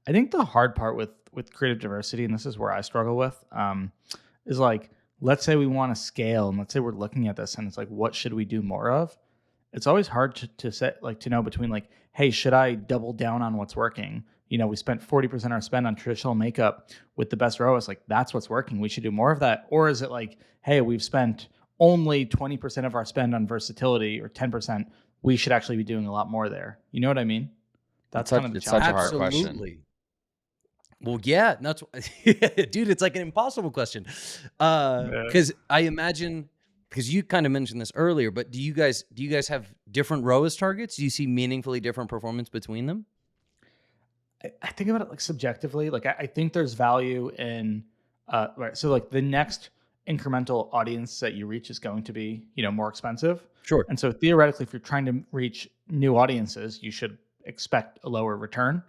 I think the hard part with creative diversity, and this is where I struggle with, is like, let's say we want to scale and let's say we're looking at this and it's like, what should we do more of? It's always hard to set, like, to know between like, hey, should I double down on what's working? You know, we spent 40% of our spend on traditional makeup with the best ROAS. Like that's what's working. We should do more of that. Or is it like, hey, we've spent only 20% of our spend on versatility or 10%. We should actually be doing a lot more there. You know what I mean? That's kind of the it's such challenge. a hard question. Absolutely. Well, yeah, that's dude. It's like an impossible question, because I imagine, because you kind of mentioned this earlier, but do you guys have different ROAS targets? Do you see meaningfully different performance between them? I think about it like subjectively. Like I think there's value in, right. So like the next incremental audience that you reach is going to be, you know, more expensive. Sure. And so theoretically, if you're trying to reach new audiences, you should expect a lower return.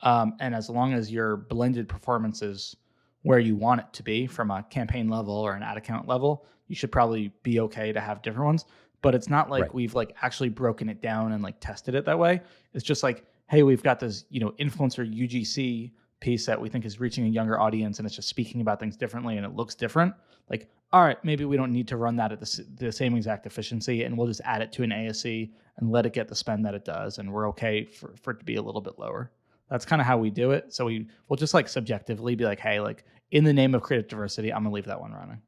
And as long as your blended performance is where you want it to be from a campaign level or an ad account level, you should probably be okay to have different ones. But it's not like we've like actually broken it down and like tested it that way. It's just like, hey, we've got this, you know, influencer UGC piece that we think is reaching a younger audience and it's just speaking about things differently and it looks different. Like, all right, maybe we don't need to run that at the same exact efficiency and we'll just add it to an ASC and let it get the spend that it does. And we're okay for it to be a little bit lower. That's kind of how we do it. So we'll just like subjectively be like, hey, like in the name of creative diversity, I'm gonna leave that one running.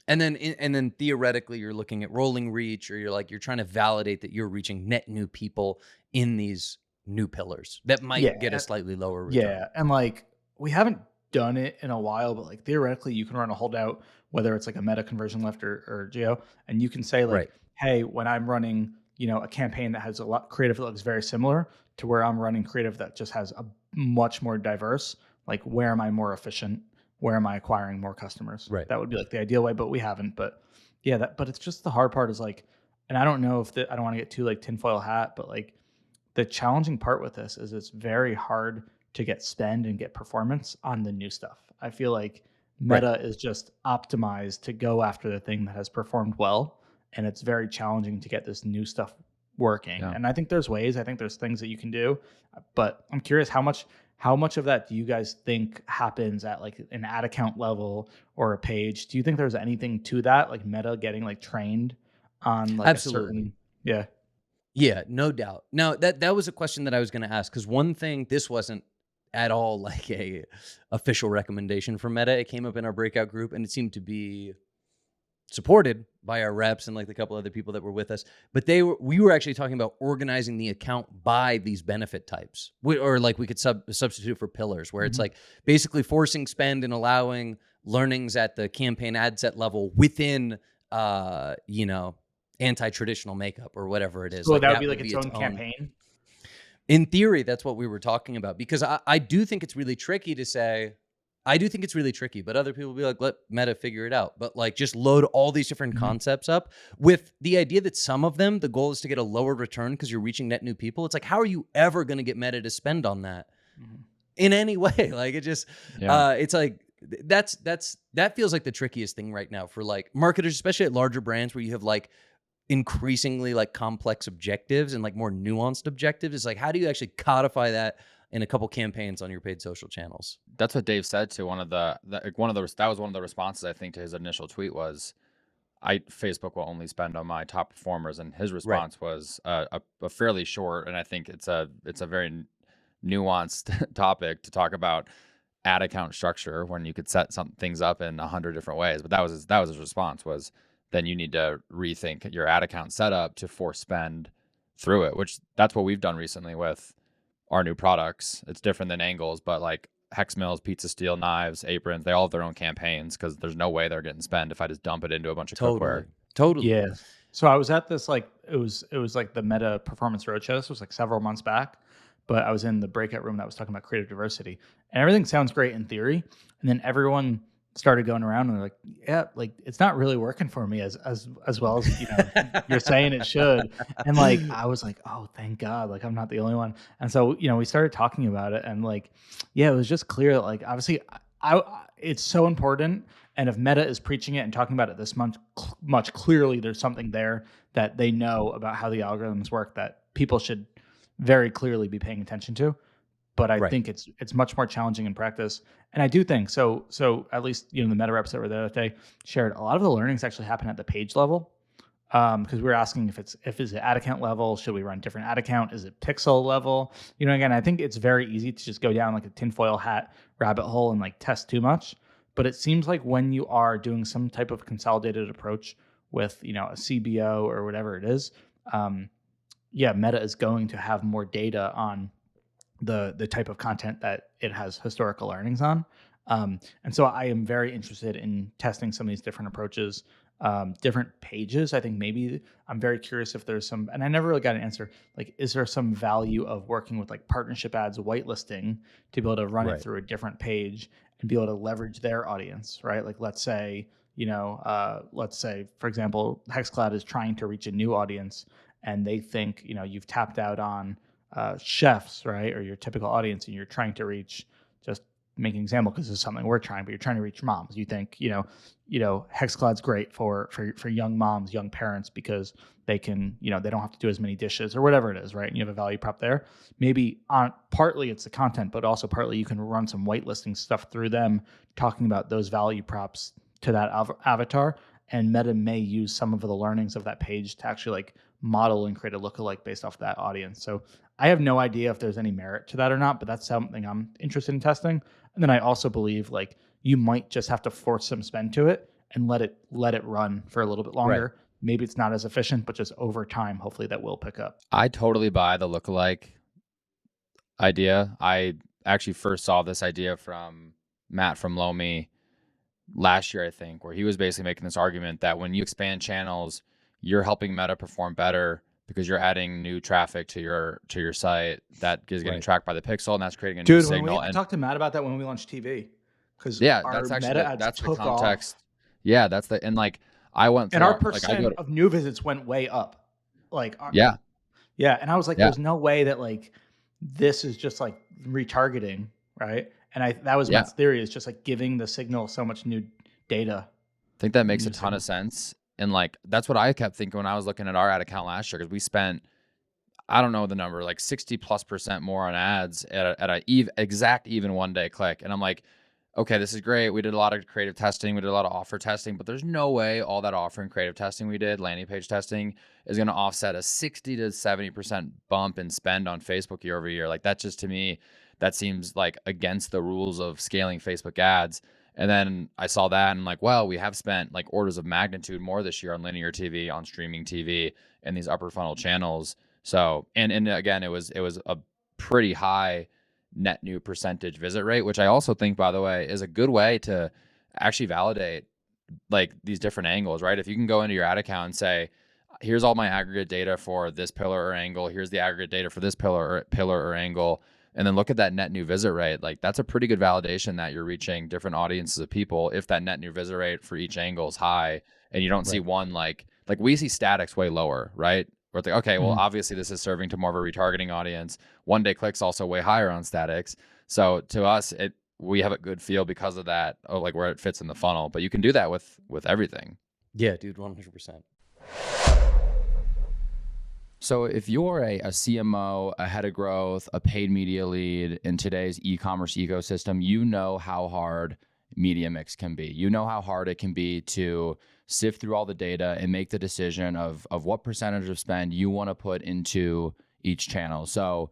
And then theoretically, you're looking at rolling reach, or you're trying to validate that you're reaching net new people in these new pillars that might get a slightly lower return. Yeah, and like we haven't done it in a while, but like theoretically, you can run a holdout, whether it's like a meta conversion lift or geo, and you can say like, hey, when I'm running, you know, a campaign that has a lot creative that looks very similar to where I'm running creative that just has a much more diverse, like where am I more efficient? Where am I acquiring more customers? Right. That would be like the ideal way, but we haven't. But yeah, but it's just the hard part is like, and I don't know if I don't want to get too like tinfoil hat, but like the challenging part with this is it's very hard to get spend and get performance on the new stuff. I feel like Meta is just optimized to go after the thing that has performed well. And it's very challenging to get this new stuff working. Yeah. And I think there's ways, I think there's things that you can do, but I'm curious how much of that do you guys think happens at like an ad account level or a page? Do you think there's anything to that, like Meta getting like trained on like absolutely Yeah, no doubt. Now that was a question that I was going to ask, because one thing, this wasn't at all like a official recommendation from Meta. It came up in our breakout group and it seemed to be supported by our reps and like the couple other people that were with us, but we were actually talking about organizing the account by these benefit types, or like we could substitute for pillars, where it's like basically forcing spend and allowing learnings at the campaign ad set level within, you know, anti-traditional makeup or whatever it is. So like that would be like its own campaign. In theory, that's what we were talking about, because I do think it's really tricky to say. I do think it's really tricky, but other people will be like, let Meta figure it out. But like just load all these different concepts up with the idea that some of them, the goal is to get a lower return because you're reaching net new people. It's like, how are you ever going to get Meta to spend on that in any way? Like it just, it's like, that feels like the trickiest thing right now for like marketers, especially at larger brands where you have like increasingly like complex objectives and like more nuanced objectives. It's like, how do you actually codify that in a couple campaigns on your paid social channels. That's what Dave said to that was one of the responses, I think, to his initial tweet was, Facebook will only spend on my top performers, and his response was a fairly short, and I think it's a very nuanced topic to talk about ad account structure when you could set some things up in 100 different ways. But that was his response was, then you need to rethink your ad account setup to force spend through it, which that's what we've done recently with our new products. It's different than angles, but like Hex Mills, Pizza Steel, Knives, Aprons, they all have their own campaigns because there's no way they're getting spent if I just dump it into a bunch of cookware. Totally. Yeah. So I was at this, like, it was like the Meta Performance Roadshow. This was like several months back, but I was in the breakout room that was talking about creative diversity, and everything sounds great in theory. And then everyone started going around and they're like, yeah, like it's not really working for me as well as, you know, you're saying it should. And like, I was like, oh, thank God, like I'm not the only one. And so, you know, we started talking about it, and like, yeah, it was just clear that, like, obviously it's so important. And if Meta is preaching it and talking about it this much clearly, there's something there that they know about how the algorithms work that people should very clearly be paying attention to. But I think it's much more challenging in practice. And I do think so at least, you know, the Meta reps that were there that day shared a lot of the learnings actually happen at the page level. Because we were asking if it's at ad account level, should we run different ad account? Is it pixel level? You know, again, I think it's very easy to just go down like a tinfoil hat rabbit hole and like test too much. But it seems like when you are doing some type of consolidated approach with, you know, a CBO or whatever it is, Meta is going to have more data on the type of content that it has historical learnings on. And so I am very interested in testing some of these different approaches, different pages. I think maybe I'm very curious if there's some, and I never really got an answer, like, is there some value of working with like partnership ads, whitelisting, to be able to run it through a different page and be able to leverage their audience, right? Like, let's say, for example, Hexcloud is trying to reach a new audience and they think, you know, you've tapped out on chefs, right? Or your typical audience, and you're trying to reach, just making an example because this is something we're trying, but you're trying to reach moms. You think, you know, Hexcloud's great for young moms, young parents, because they can, you know, they don't have to do as many dishes or whatever it is, right? And you have a value prop there. Maybe partly it's the content, but also partly you can run some whitelisting stuff through them, talking about those value props to that avatar. And Meta may use some of the learnings of that page to actually like model and create a lookalike based off that audience. So I have no idea if there's any merit to that or not, but that's something I'm interested in testing. And then I also believe like you might just have to force some spend to it and let it run for a little bit longer. Right. Maybe it's not as efficient, but just over time, hopefully that will pick up. I totally buy the lookalike idea. I actually first saw this idea from Matt from Lomi last year, I think, where he was basically making this argument that when you expand channels, you're helping Meta perform better because you're adding new traffic to your site that is getting tracked by the pixel, and that's creating a new signal. We talked to Matt about that when we launched TV, because that's actually that's the context. Off. Yeah, that's the, and like I went and our percent of new visits went way up. Like and I was like, there's no way that like this is just like retargeting, right? And that was Matt's theory, is just like giving the signal so much new data. I think that makes a ton of sense. And like, that's what I kept thinking when I was looking at our ad account last year, because we spent, I don't know the number, like 60+% more on ads at a exact even 1 day click. And I'm like, okay, this is great. We did a lot of creative testing. We did a lot of offer testing, but there's no way all that offer and creative testing we did, landing page testing, is going to offset a 60 to 70% bump in spend on Facebook year over year. Like, that just, to me, that seems like against the rules of scaling Facebook ads. And then I saw that and I'm like, well, we have spent like orders of magnitude more this year on linear TV, on streaming TV, and these upper funnel channels. So, and again, it was a pretty high net new percentage visit rate, which I also think, by the way, is a good way to actually validate like these different angles, right? If you can go into your ad account and say, here's all my aggregate data for this pillar or angle, here's the aggregate data for this pillar or angle, and then look at that net new visit rate, like that's a pretty good validation that you're reaching different audiences of people if that net new visit rate for each angle is high and you don't see one like we see statics way lower, right? We're like, okay, well, obviously this is serving to more of a retargeting audience. 1 day clicks also way higher on statics. So to us, we have a good feel because of that, like where it fits in the funnel. But you can do that with everything. Yeah, dude, 100%. So if you're a CMO, a head of growth, a paid media lead in today's e-commerce ecosystem, you know how hard media mix can be. You know how hard it can be to sift through all the data and make the decision of what percentage of spend you want to put into each channel. So,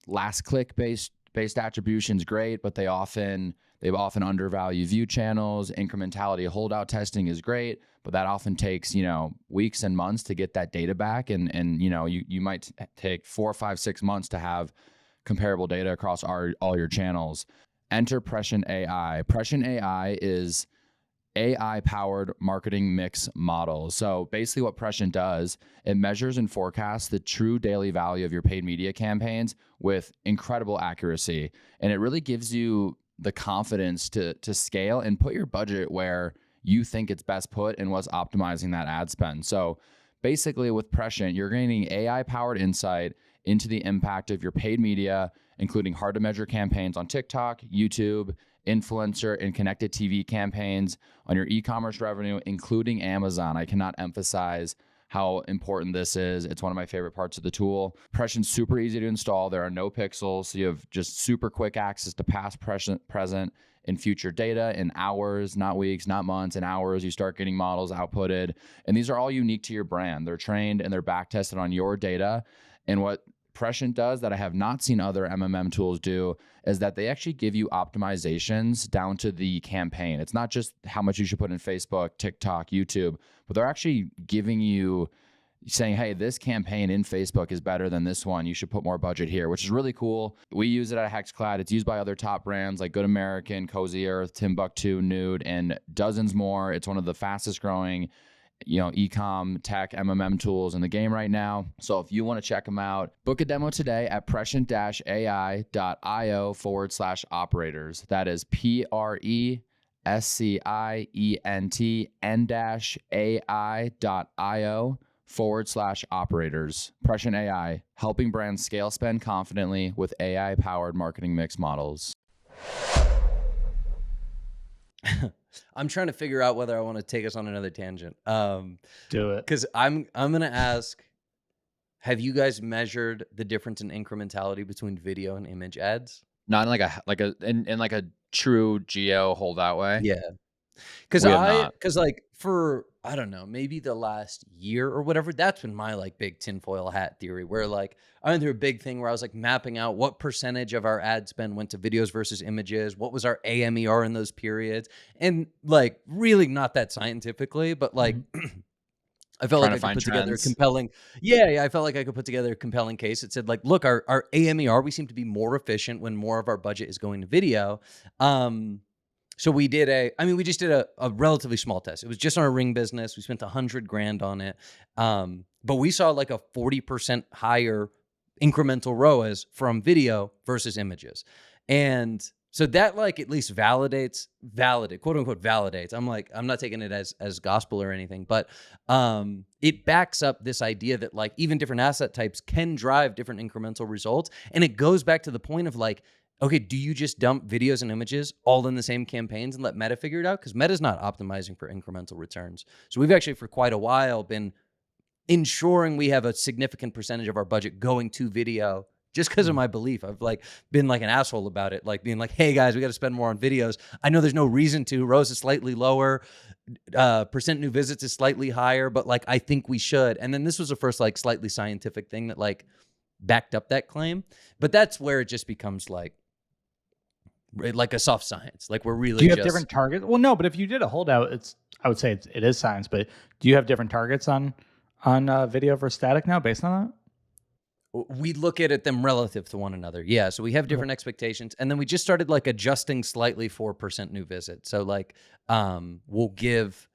last click based attribution is great, but they often undervalue view channels. Incrementality holdout testing is great, but that often takes, weeks and months to get that data back. And you might take 4, 5, 6 months to have comparable data across all your channels. Enter Prescient AI. Prescient AI is AI-powered marketing mix model. So basically what Prescient does, it measures and forecasts the true daily value of your paid media campaigns with incredible accuracy. And it really gives you the confidence to scale and put your budget where you think it's best put and what's optimizing that ad spend. So basically with Prescient, you're gaining AI-powered insight into the impact of your paid media, including hard-to-measure campaigns on TikTok, YouTube, influencer, and connected TV campaigns on your e-commerce revenue, including Amazon. I cannot emphasize how important this is. It's one of my favorite parts of the tool. Prescient's super easy to install. There are no pixels, so you have just super quick access to past, present, and future data in hours, not weeks, not months, in hours. You start getting models outputted, and these are all unique to your brand. They're trained and they're back tested on your data. And what Prescient does that I have not seen other MMM tools do is that they actually give you optimizations down to the campaign. It's not just how much you should put in Facebook, TikTok, YouTube, but they're actually giving you, saying, hey, this campaign in Facebook is better than this one. You should put more budget here, which is really cool. We use it at Hexclad. It's used by other top brands like Good American, Cozy Earth, Timbuktu, Nude, and dozens more. It's one of the fastest growing e-com tech MMM tools in the game right now. So if you want to check them out, book a demo today at prescient-ai.io/operators. That is prescient-ai.io/operators. Prescient AI, helping brands scale spend confidently with AI-powered marketing mix models. I'm trying to figure out whether I want to take us on another tangent. Do it. Because I'm going to ask, have you guys measured the difference in incrementality between video and image ads? Not in like a true geo holdout way. Yeah. Because for, I don't know, maybe the last year or whatever, that's been my like big tinfoil hat theory, where like I went through a big thing where I was like mapping out what percentage of our ad spend went to videos versus images, what was our AMER in those periods, and like really not that scientifically, but like I felt like I could put together a compelling, I felt like I could put together a compelling case. It said like, look, our AMER, we seem to be more efficient when more of our budget is going to video. So we just did a relatively small test. It was just on our ring business. We spent $100,000 on it. But we saw like a 40% higher incremental ROAS from video versus images. And so that like at least quote unquote validates. I'm not taking it as gospel or anything, but it backs up this idea that like even different asset types can drive different incremental results. And it goes back to the point of like, okay, do you just dump videos and images all in the same campaigns and let Meta figure it out? Because Meta's not optimizing for incremental returns. So we've actually for quite a while been ensuring we have a significant percentage of our budget going to video just because of my belief. I've like been like an asshole about it, like being like, hey guys, we got to spend more on videos. I know there's no reason to. ROAS is slightly lower. Percent new visits is slightly higher, but like I think we should. And then this was the first like slightly scientific thing that like backed up that claim. But that's where it just becomes like a soft science. Like we're really. Do you have different targets? Well, no, but if you did a holdout, I would say it is science. But do you have different targets on video versus static now based on that? We look at them relative to one another. Yeah. So we have different expectations. And then we just started like adjusting slightly for percent new visit. So like we'll give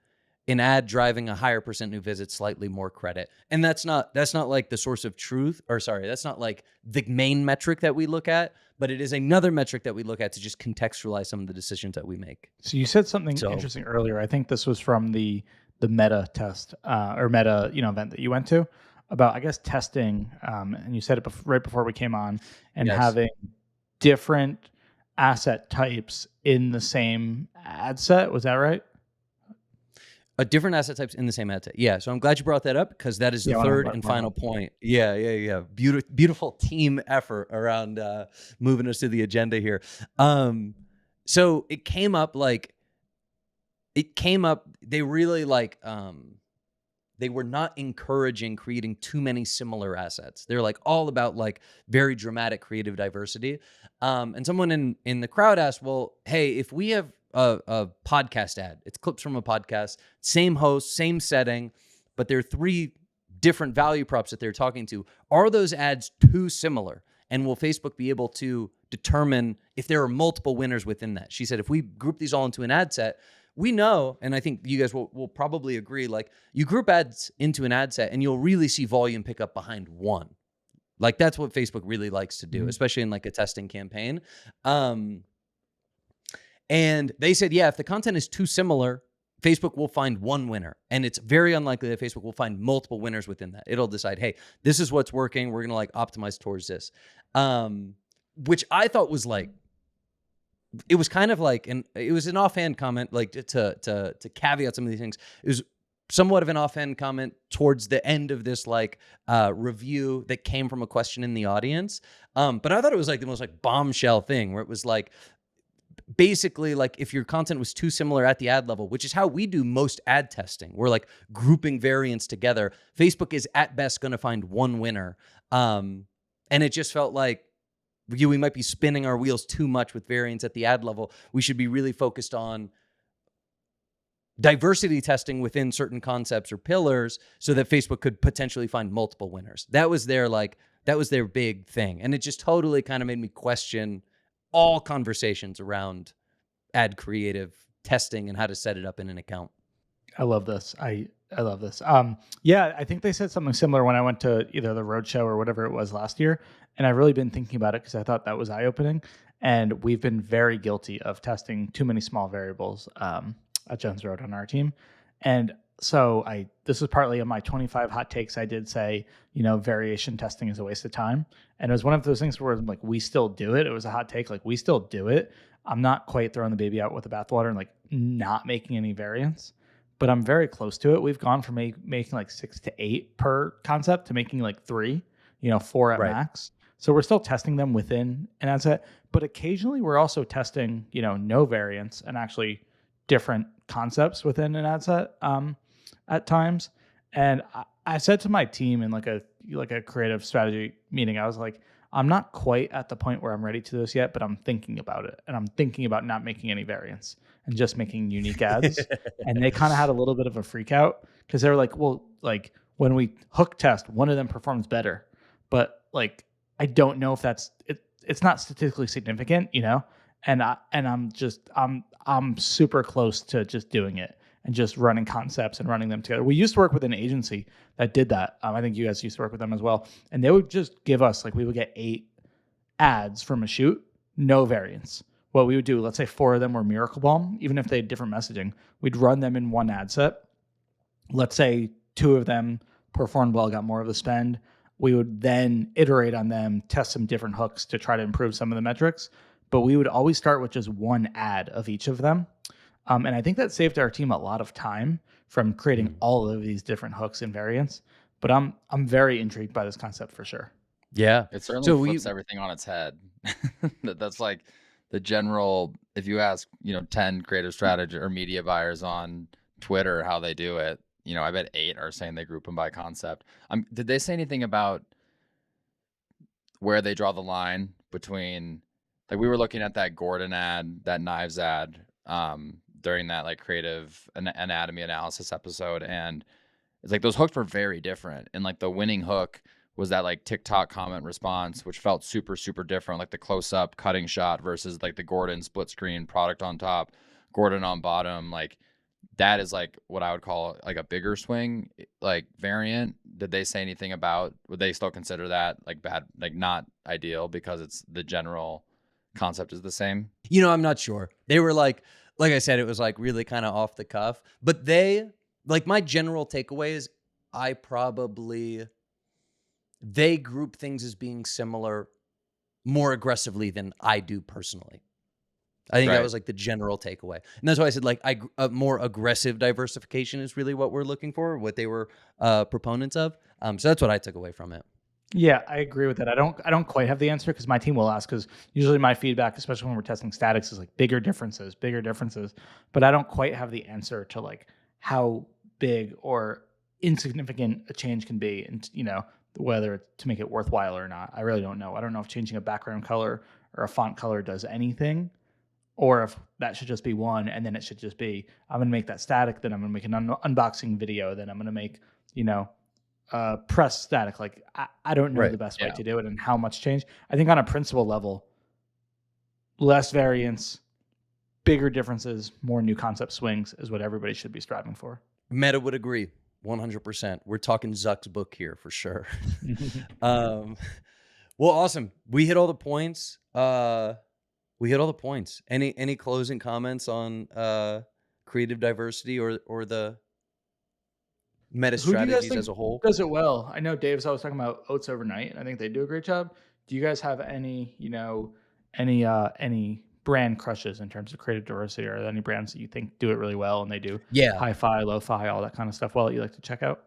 an ad driving a higher percent new visit slightly more credit. And that's not like the source of truth, or sorry, that's not like the main metric that we look at, but it is another metric that we look at to just contextualize some of the decisions that we make. So you said something interesting earlier. I think this was from the Meta test or Meta event that you went to about, I guess, testing. And you said it right before we came on, and having different asset types in the same ad set. Was that right? Different asset types in the same ad set. Yeah. So I'm glad you brought that up because that is the Yeah, I wanna third learn and more final about that. point. Yeah. Beautiful team effort around moving us to the agenda here. So it came up they really they were not encouraging creating too many similar assets. They're like all about like very dramatic creative diversity. And someone in the crowd asked, well, hey, if we have a podcast ad, it's clips from a podcast, same host, same setting, but there are three different value props that they're talking to. Are those ads too similar? And will Facebook be able to determine if there are multiple winners within that? She said, if we group these all into an ad set, we know, and I think you guys will probably agree, like you group ads into an ad set and you'll really see volume pick up behind one. Like that's what Facebook really likes to do, Mhm. especially in like a testing campaign. And they said, yeah, if the content is too similar, Facebook will find one winner. And it's very unlikely that Facebook will find multiple winners within that. It'll decide, hey, this is what's working. We're going to like optimize towards this. Which I thought was like, it was kind of like, it was an offhand comment, like to caveat some of these things. It was somewhat of an offhand comment towards the end of this like review that came from a question in the audience. But I thought it was like the most like bombshell thing where it was like, basically like if your content was too similar at the ad level, which is how we do most ad testing, we're like grouping variants together. Facebook is at best going to find one winner. And it just felt like we might be spinning our wheels too much with variants at the ad level. We should be really focused on diversity testing within certain concepts or pillars so that Facebook could potentially find multiple winners. That was their big thing. And it just totally kind of made me question all conversations around ad creative testing and how to set it up in an account. I love this. I love this. Yeah, I think they said something similar when I went to either the roadshow or whatever it was last year, and I've really been thinking about it because I thought that was eye opening. And we've been very guilty of testing too many small variables at Jones Road on our team, and so this was partly of my 25 hot takes. I did say, variation testing is a waste of time, and it was one of those things where I'm like, we still do it. It was a hot take, like we still do it. I'm not quite throwing the baby out with the bathwater and like not making any variants, but I'm very close to it. We've gone from making like 6 to 8 per concept to making like 3, 4 at Right. max. So we're still testing them within an ad set, but occasionally we're also testing, no variants and actually different concepts within an ad set at times. And I said to my team in like a creative strategy meeting, I was like, I'm not quite at the point where I'm ready to this yet, but I'm thinking about it, and I'm thinking about not making any variants and just making unique ads. And they kind of had a little bit of a freak out because they were like, well, like when we hook test, one of them performs better, but like I don't know if that's it. It's not statistically significant, And I'm super close to just doing it and just running concepts and running them together. We used to work with an agency that did that. I think you guys used to work with them as well, and they would just give us like we would get 8 ads from a shoot, no variants. What we would do, let's say 4 of them were Miracle Balm, even if they had different messaging, we'd run them in one ad set. Let's say 2 of them performed well, got more of the spend. We would then iterate on them, test some different hooks to try to improve some of the metrics. But we would always start with just one ad of each of them. And I think that saved our team a lot of time from creating all of these different hooks and variants. But I'm very intrigued by this concept for sure. Yeah. It certainly So flips everything on its head. That's like the general, if you ask, 10 creative strategy or media buyers on Twitter how they do it, I bet 8 are saying they group them by concept. Did they say anything about where they draw the line between, like we were looking at that Gordon ad, that knives ad, during that like creative anatomy analysis episode, and it's like those hooks were very different, and like the winning hook was that like TikTok comment response, which felt super, super different, like the close-up cutting shot versus like the Gordon split screen product on top, Gordon on bottom. Like that is like what I would call like a bigger swing, like variant. Did they say anything about, would they still consider that like bad, like not ideal because it's the general concept is the same? I'm not sure. They were like I said, it was like really kind of off the cuff, but like my general takeaway is they group things as being similar more aggressively than I do personally. I think that Right. was like the general takeaway. And that's why I said like a more aggressive diversification is really what we're looking for, what they were proponents of. So that's what I took away from it. Yeah, I agree with that. I don't quite have the answer because my team will ask, because usually my feedback, especially when we're testing statics, is like bigger differences. But I don't quite have the answer to like how big or insignificant a change can be, and whether it's to make it worthwhile or not. I really don't know. I don't know if changing a background color or a font color does anything, or if that should just be one, and then it should just be, I'm gonna make that static, then I'm gonna make an unboxing video, then I'm gonna make press static. Like I don't know Right. the best way Yeah. to do it and how much change. I think on a principle level, less variance, bigger differences, more new concept swings is what everybody should be striving for. Meta would agree 100%. We're talking Zuck's book here for sure. Well, awesome. We hit all the points. Any closing comments on creative diversity or the meta Who do you guys strategies think as a whole? does it well? I know Dave's always talking about Oats Overnight, and I think they do a great job. Do you guys have any, any brand crushes in terms of creative diversity? Or are there any brands that you think do it really well and they do Yeah, hi-fi, lo-fi, all that kind of stuff well that you like to check out?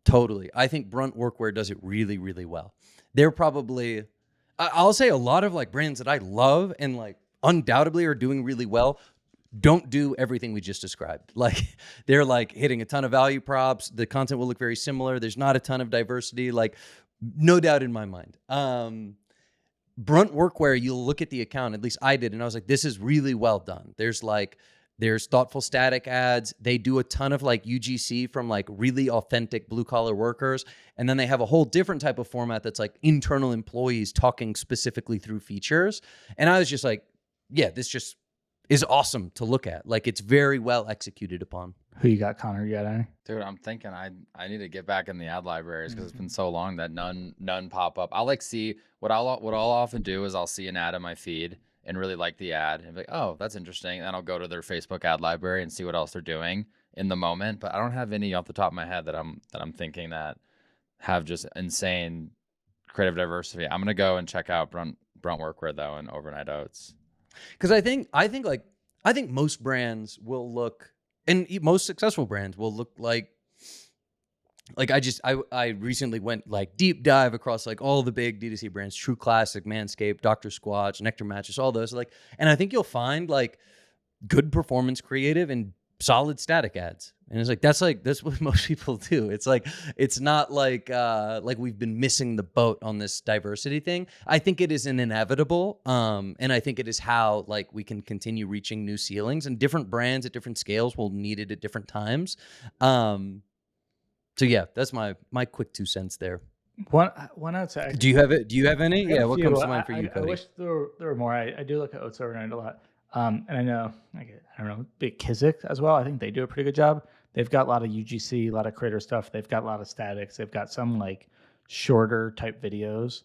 totally. I think Brunt Workwear does it really, really well. They're probably, I'll say a lot of like brands that I love and like undoubtedly are doing really well don't do everything we just described. Like they're like hitting a ton of value props. The content will look very similar. There's not a ton of diversity, like no doubt in my mind. Brunt Workwear, you'll look at the account, at least I did, and I was like, this is really well done. There's thoughtful static ads. They do a ton of like UGC from like really authentic blue collar workers. And then they have a whole different type of format that's like internal employees talking specifically through features. And I was just like, yeah, this just is awesome to look at. Like it's very well executed upon. Who you got, Connor? You got any? Dude, I'm thinking I need to get back in the ad libraries because it's been so long that none pop up. I'll like see what I'll often do is I'll see an ad in my feed and really like the ad and be like, oh, that's interesting. And then I'll go to their Facebook ad library and see what else they're doing in the moment. But I don't have any off the top of my head that I'm thinking that have just insane creative diversity. I'm gonna go and check out Brunt Workwear though and Overnight Oats. Because I think most brands will look, and most successful brands will look like I recently went like deep dive across like all the big D2C brands, True Classic, Manscaped, Dr. Squatch, Nectar Mattress, all those. Like, and I think you'll find like good performance creative and solid static ads. And it's like that's what most people do. It's like it's not like we've been missing the boat on this diversity thing. I think it is an inevitable, and I think it is how like we can continue reaching new ceilings, and different brands at different scales will need it at different times. So yeah, that's my quick 2 cents there. One I'd say. Do you have it? Do you have any? Yeah, what comes to mind for you, I Cody? wish there were more. I do look at Oats Overnight a lot. And I know, like, I don't know, Big Kizik as well. I think they do a pretty good job. They've got a lot of UGC, a lot of creator stuff. They've got a lot of statics. They've got some like shorter type videos.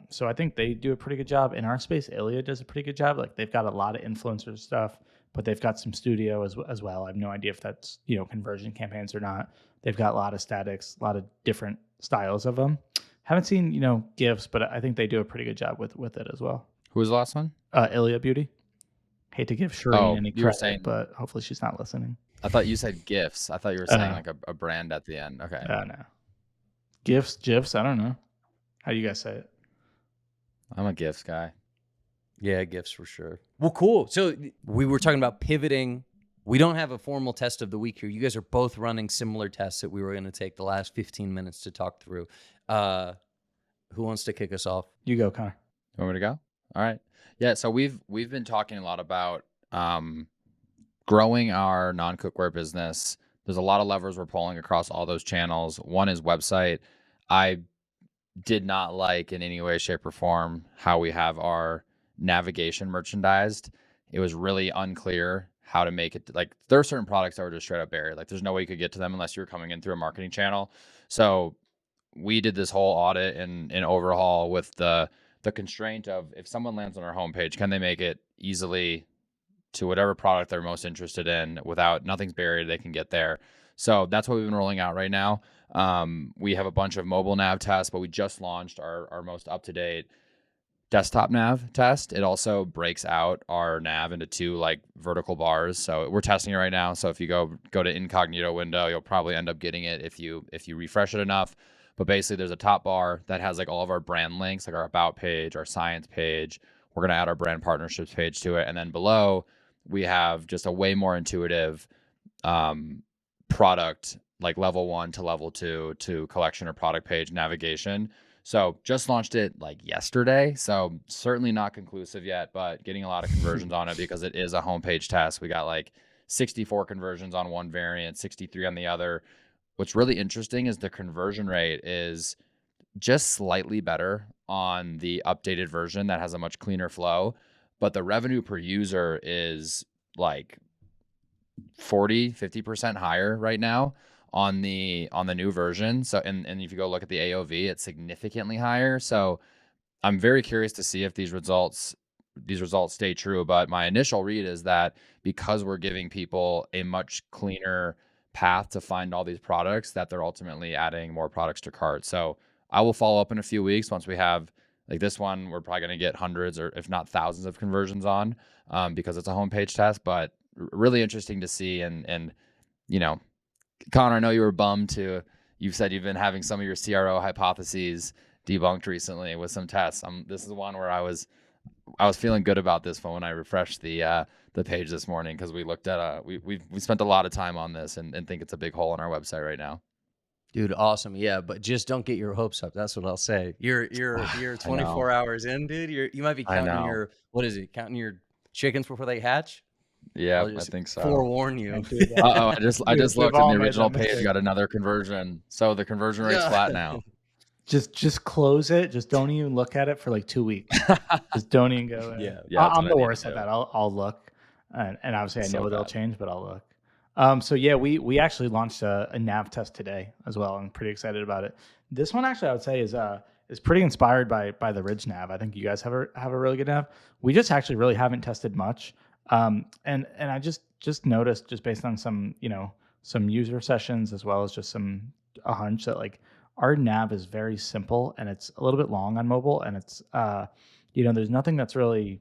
So I think they do a pretty good job. In our space, Ilya does a pretty good job. Like they've got a lot of influencer stuff, but they've got some studio as well. I have no idea if that's, conversion campaigns or not. They've got a lot of statics, a lot of different styles of them. Haven't seen, GIFs, but I think they do a pretty good job with it as well. Who was the last one? Ilya Beauty. Hate to give Shireen any you were credit, saying- but hopefully she's not listening. I thought you said GIFs. I thought you were saying like a brand at the end. Okay. No. GIFs, I don't know. How do you guys say it? I'm a GIFs guy. Yeah, gifts for sure. Well, cool. So we were talking about pivoting. We don't have a formal test of the week here. You guys are both running similar tests that we were going to take the last 15 minutes to talk through. Who wants to kick us off? You go, Connor. You want me to go? All right. Yeah. So we've been talking a lot about growing our non-cookware business. There's a lot of levers we're pulling across all those channels. One is website. I did not like in any way, shape, or form how we have our navigation merchandised. It was really unclear how to make it. Like there are certain products that were just straight up buried. Like there's no way you could get to them unless you were coming in through a marketing channel. So we did this whole audit and overhaul with the constraint of if someone lands on our homepage, can they make it easily to whatever product they're most interested in without nothing's buried, they can get there. So that's what we've been rolling out right now. We have a bunch of mobile nav tests, but we just launched our most up-to-date desktop nav test. It also breaks out our nav into 2 like vertical bars. So we're testing it right now. So if you go to incognito window, you'll probably end up getting it if you refresh it enough. But basically there's a top bar that has like all of our brand links, like our about page, our science page. We're going to add our brand partnerships page to it. And then below we have just a way more intuitive product, like level 1 to level 2 to collection or product page navigation. So just launched it like yesterday. So certainly not conclusive yet, but getting a lot of conversions on it because it is a homepage test. We got like 64 conversions on one variant, 63 on the other. What's really interesting is the conversion rate is just slightly better on the updated version that has a much cleaner flow, but the revenue per user is like 40-50% higher right now on the new version. So and if you go look at the AOV, it's significantly higher. So I'm very curious to see if these results stay true. But my initial read is that because we're giving people a much cleaner path to find all these products, that they're ultimately adding more products to cart. So I will follow up in a few weeks once we have like this one. We're probably going to get hundreds or if not thousands of conversions on because it's a homepage test. But really interesting to see. And you know, Connor, I know you were bummed to. You've said you've been having some of your CRO hypotheses debunked recently with some tests. This is one where I was feeling good about this one when I refreshed the page this morning because we looked at we spent a lot of time on this and think it's a big hole on our website right now. Dude, awesome. Yeah, but just don't get your hopes up. That's what I'll say. You're 24 hours in, dude. You might be I counting know. your Counting your chickens before they hatch? Yeah, I'll I just think so. forewarn you. Don't do that. I just We've looked all and the made original that page mistake. got another conversion. So the conversion rate's Yeah. flat now. Just close it. Just don't even look at it for like 2 weeks. Just don't even go in. Yeah. Yeah, that's I'm what the I need worst to at do. that. I'll look, and obviously I So know they'll bad. change, but I'll look. So yeah, we actually launched a nav test today as well. I'm pretty excited about it. This one actually I would say is pretty inspired by the Ridge nav. I think you guys have a really good nav. We just actually really haven't tested much. And I just noticed just based on some some user sessions as well as just a hunch that like our nav is very simple and it's a little bit long on mobile and it's there's nothing that's really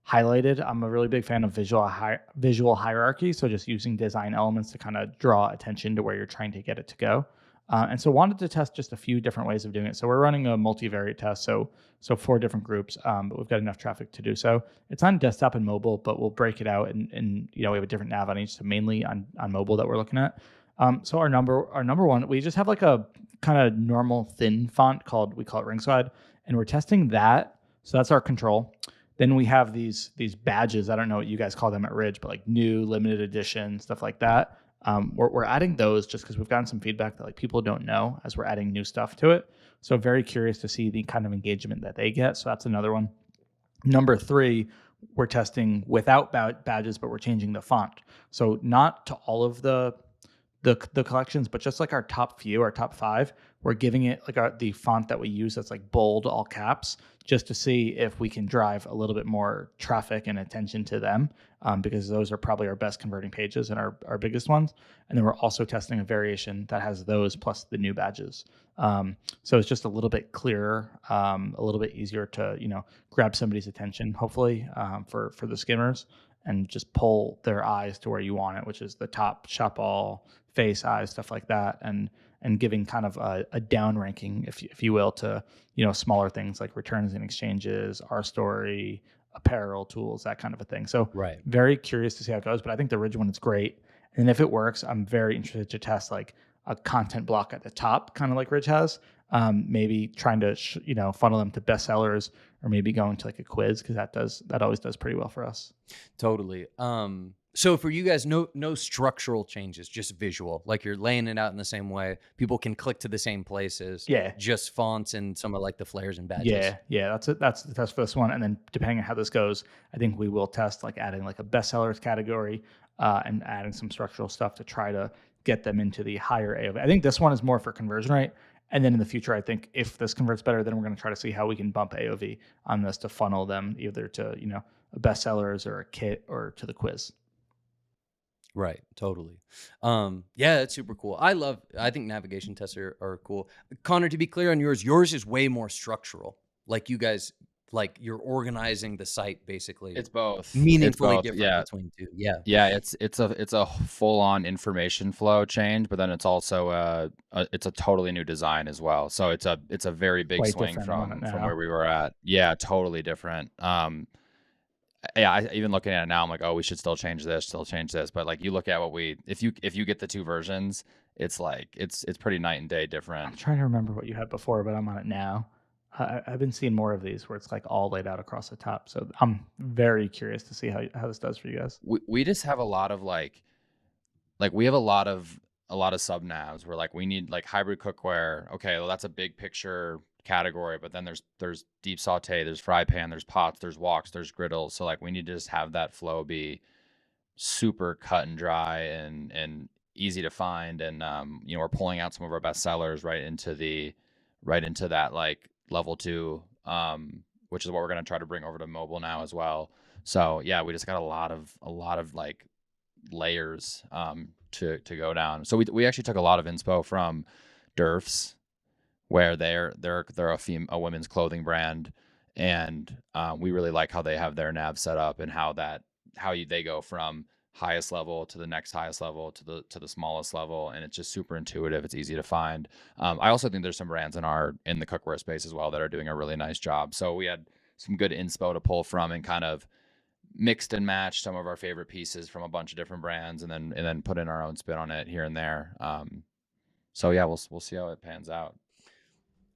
highlighted. I'm a really big fan of visual hierarchy, so just using design elements to kind of draw attention to where you're trying to get it to go. And so wanted to test just a few different ways of doing it. So we're running a multivariate test, so 4 different groups, but we've got enough traffic to do so. It's on desktop and mobile, but we'll break it out and we have a different nav on each, so mainly on mobile that we're looking at. So our number one, we just have like a kind of normal thin font we call it Ringside, and we're testing that. So that's our control. Then we have these badges. I don't know what you guys call them at Ridge, but like new, limited edition, stuff like that. We're adding those just because we've gotten some feedback that like people don't know as we're adding new stuff to it. So very curious to see the kind of engagement that they get. So that's another one. Number 3, we're testing without badges, but we're changing the font. So not to all of the collections, but just like our top few, our top 5, we're giving it like the font that we use that's like bold, all caps, just to see if we can drive a little bit more traffic and attention to them, because those are probably our best converting pages and our biggest ones. And then we're also testing a variation that has those plus the new badges. So it's just a little bit clearer, a little bit easier to grab somebody's attention, hopefully, for the skimmers, and just pull their eyes to where you want it, which is the top, shop all, face, eyes, stuff like that, and giving kind of a down ranking, if you will, to smaller things like returns and exchanges, our story, apparel, tools, that kind of a thing. So Right. very curious to see how it goes, but I think the Ridge one is great. And if it works, I'm very interested to test like a content block at the top, kind of like Ridge has. Maybe trying to funnel them to bestsellers, or maybe going to like a quiz, because that always does pretty well for us. Totally. So for you guys, no structural changes, just visual. Like you're laying it out in the same way. People can click to the same places. Yeah. Just fonts and some of like the flares and badges. Yeah. That's it. That's the test for this one. And then depending on how this goes, I think we will test like adding like a bestsellers category, and adding some structural stuff to try to get them into the higher AOV. I think this one is more for conversion rate. And then in the future, I think if this converts better, then we're going to try to see how we can bump AOV on this to funnel them either to, a bestsellers or a kit or to the quiz. Right. Totally. Yeah, that's super cool. I think navigation tests are cool. Connor, to be clear on yours is way more structural. Like you guys like you're organizing the site basically It's both. meaningfully Both. different Yeah. between two. Yeah. Yeah, it's a full on information flow change, but then it's also it's a totally new design as well. So it's a very big Quite swing different. I'm on it from now. where we were at. Yeah, totally different. Yeah, even looking at it now, I'm like, oh, we should still change this. But like, you look at what if you get the two versions, it's like it's pretty night and day I'm different. trying to remember what you had before, but I'm on it now. I've been seeing more of these where it's like all laid out across the top. So I'm very curious to see how this does for you guys. We just have a lot of like we have a lot of sub navs where like we need like hybrid cookware. Okay, well that's a big picture category, but then there's deep saute, there's fry pan, there's pots, there's woks, there's griddles. So like we need to just have that flow be super cut and dry and easy to find. And we're pulling out some of our best sellers right into that like level 2, which is what we're going to try to bring over to mobile now as well. So yeah, we just got a lot of like layers to go down. So we actually took a lot of inspo from Derfs, where they're a women's clothing brand, and we really like how they have their nav set up and how they go from highest level to the next highest level to the smallest level, and it's just super intuitive. It's easy to find. I also think there's some brands in the cookware space as well that are doing a really nice job. So we had some good inspo to pull from and kind of mixed and matched some of our favorite pieces from a bunch of different brands, and then put in our own spin on it here and there. So yeah, we'll see how it pans out.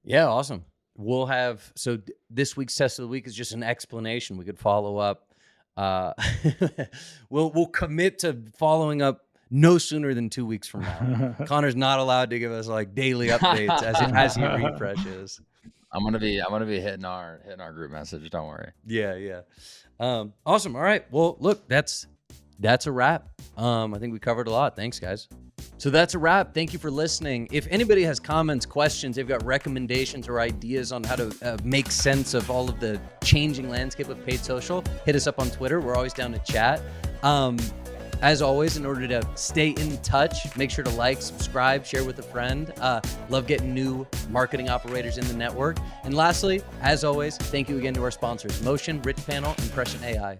Yeah, awesome. We'll have this week's test of the week is just an explanation. We could follow up. We'll commit to following up no sooner than 2 weeks from now. Connor's not allowed to give us like daily updates as he refreshes. I'm gonna be hitting our group message. Don't worry. Yeah. Awesome. All right. Well, look, that's a wrap. I think we covered a lot. Thanks, guys. So that's a wrap. Thank you for listening. If anybody has comments, questions, they've got recommendations or ideas on how to make sense of all of the changing landscape of paid social, hit us up on Twitter. We're always down to chat. As always, in order to stay in touch, make sure to like, subscribe, share with a friend. Love getting new marketing operators in the network. And lastly, as always, thank you again to our sponsors, Motion, Richpanel, and Prescient AI.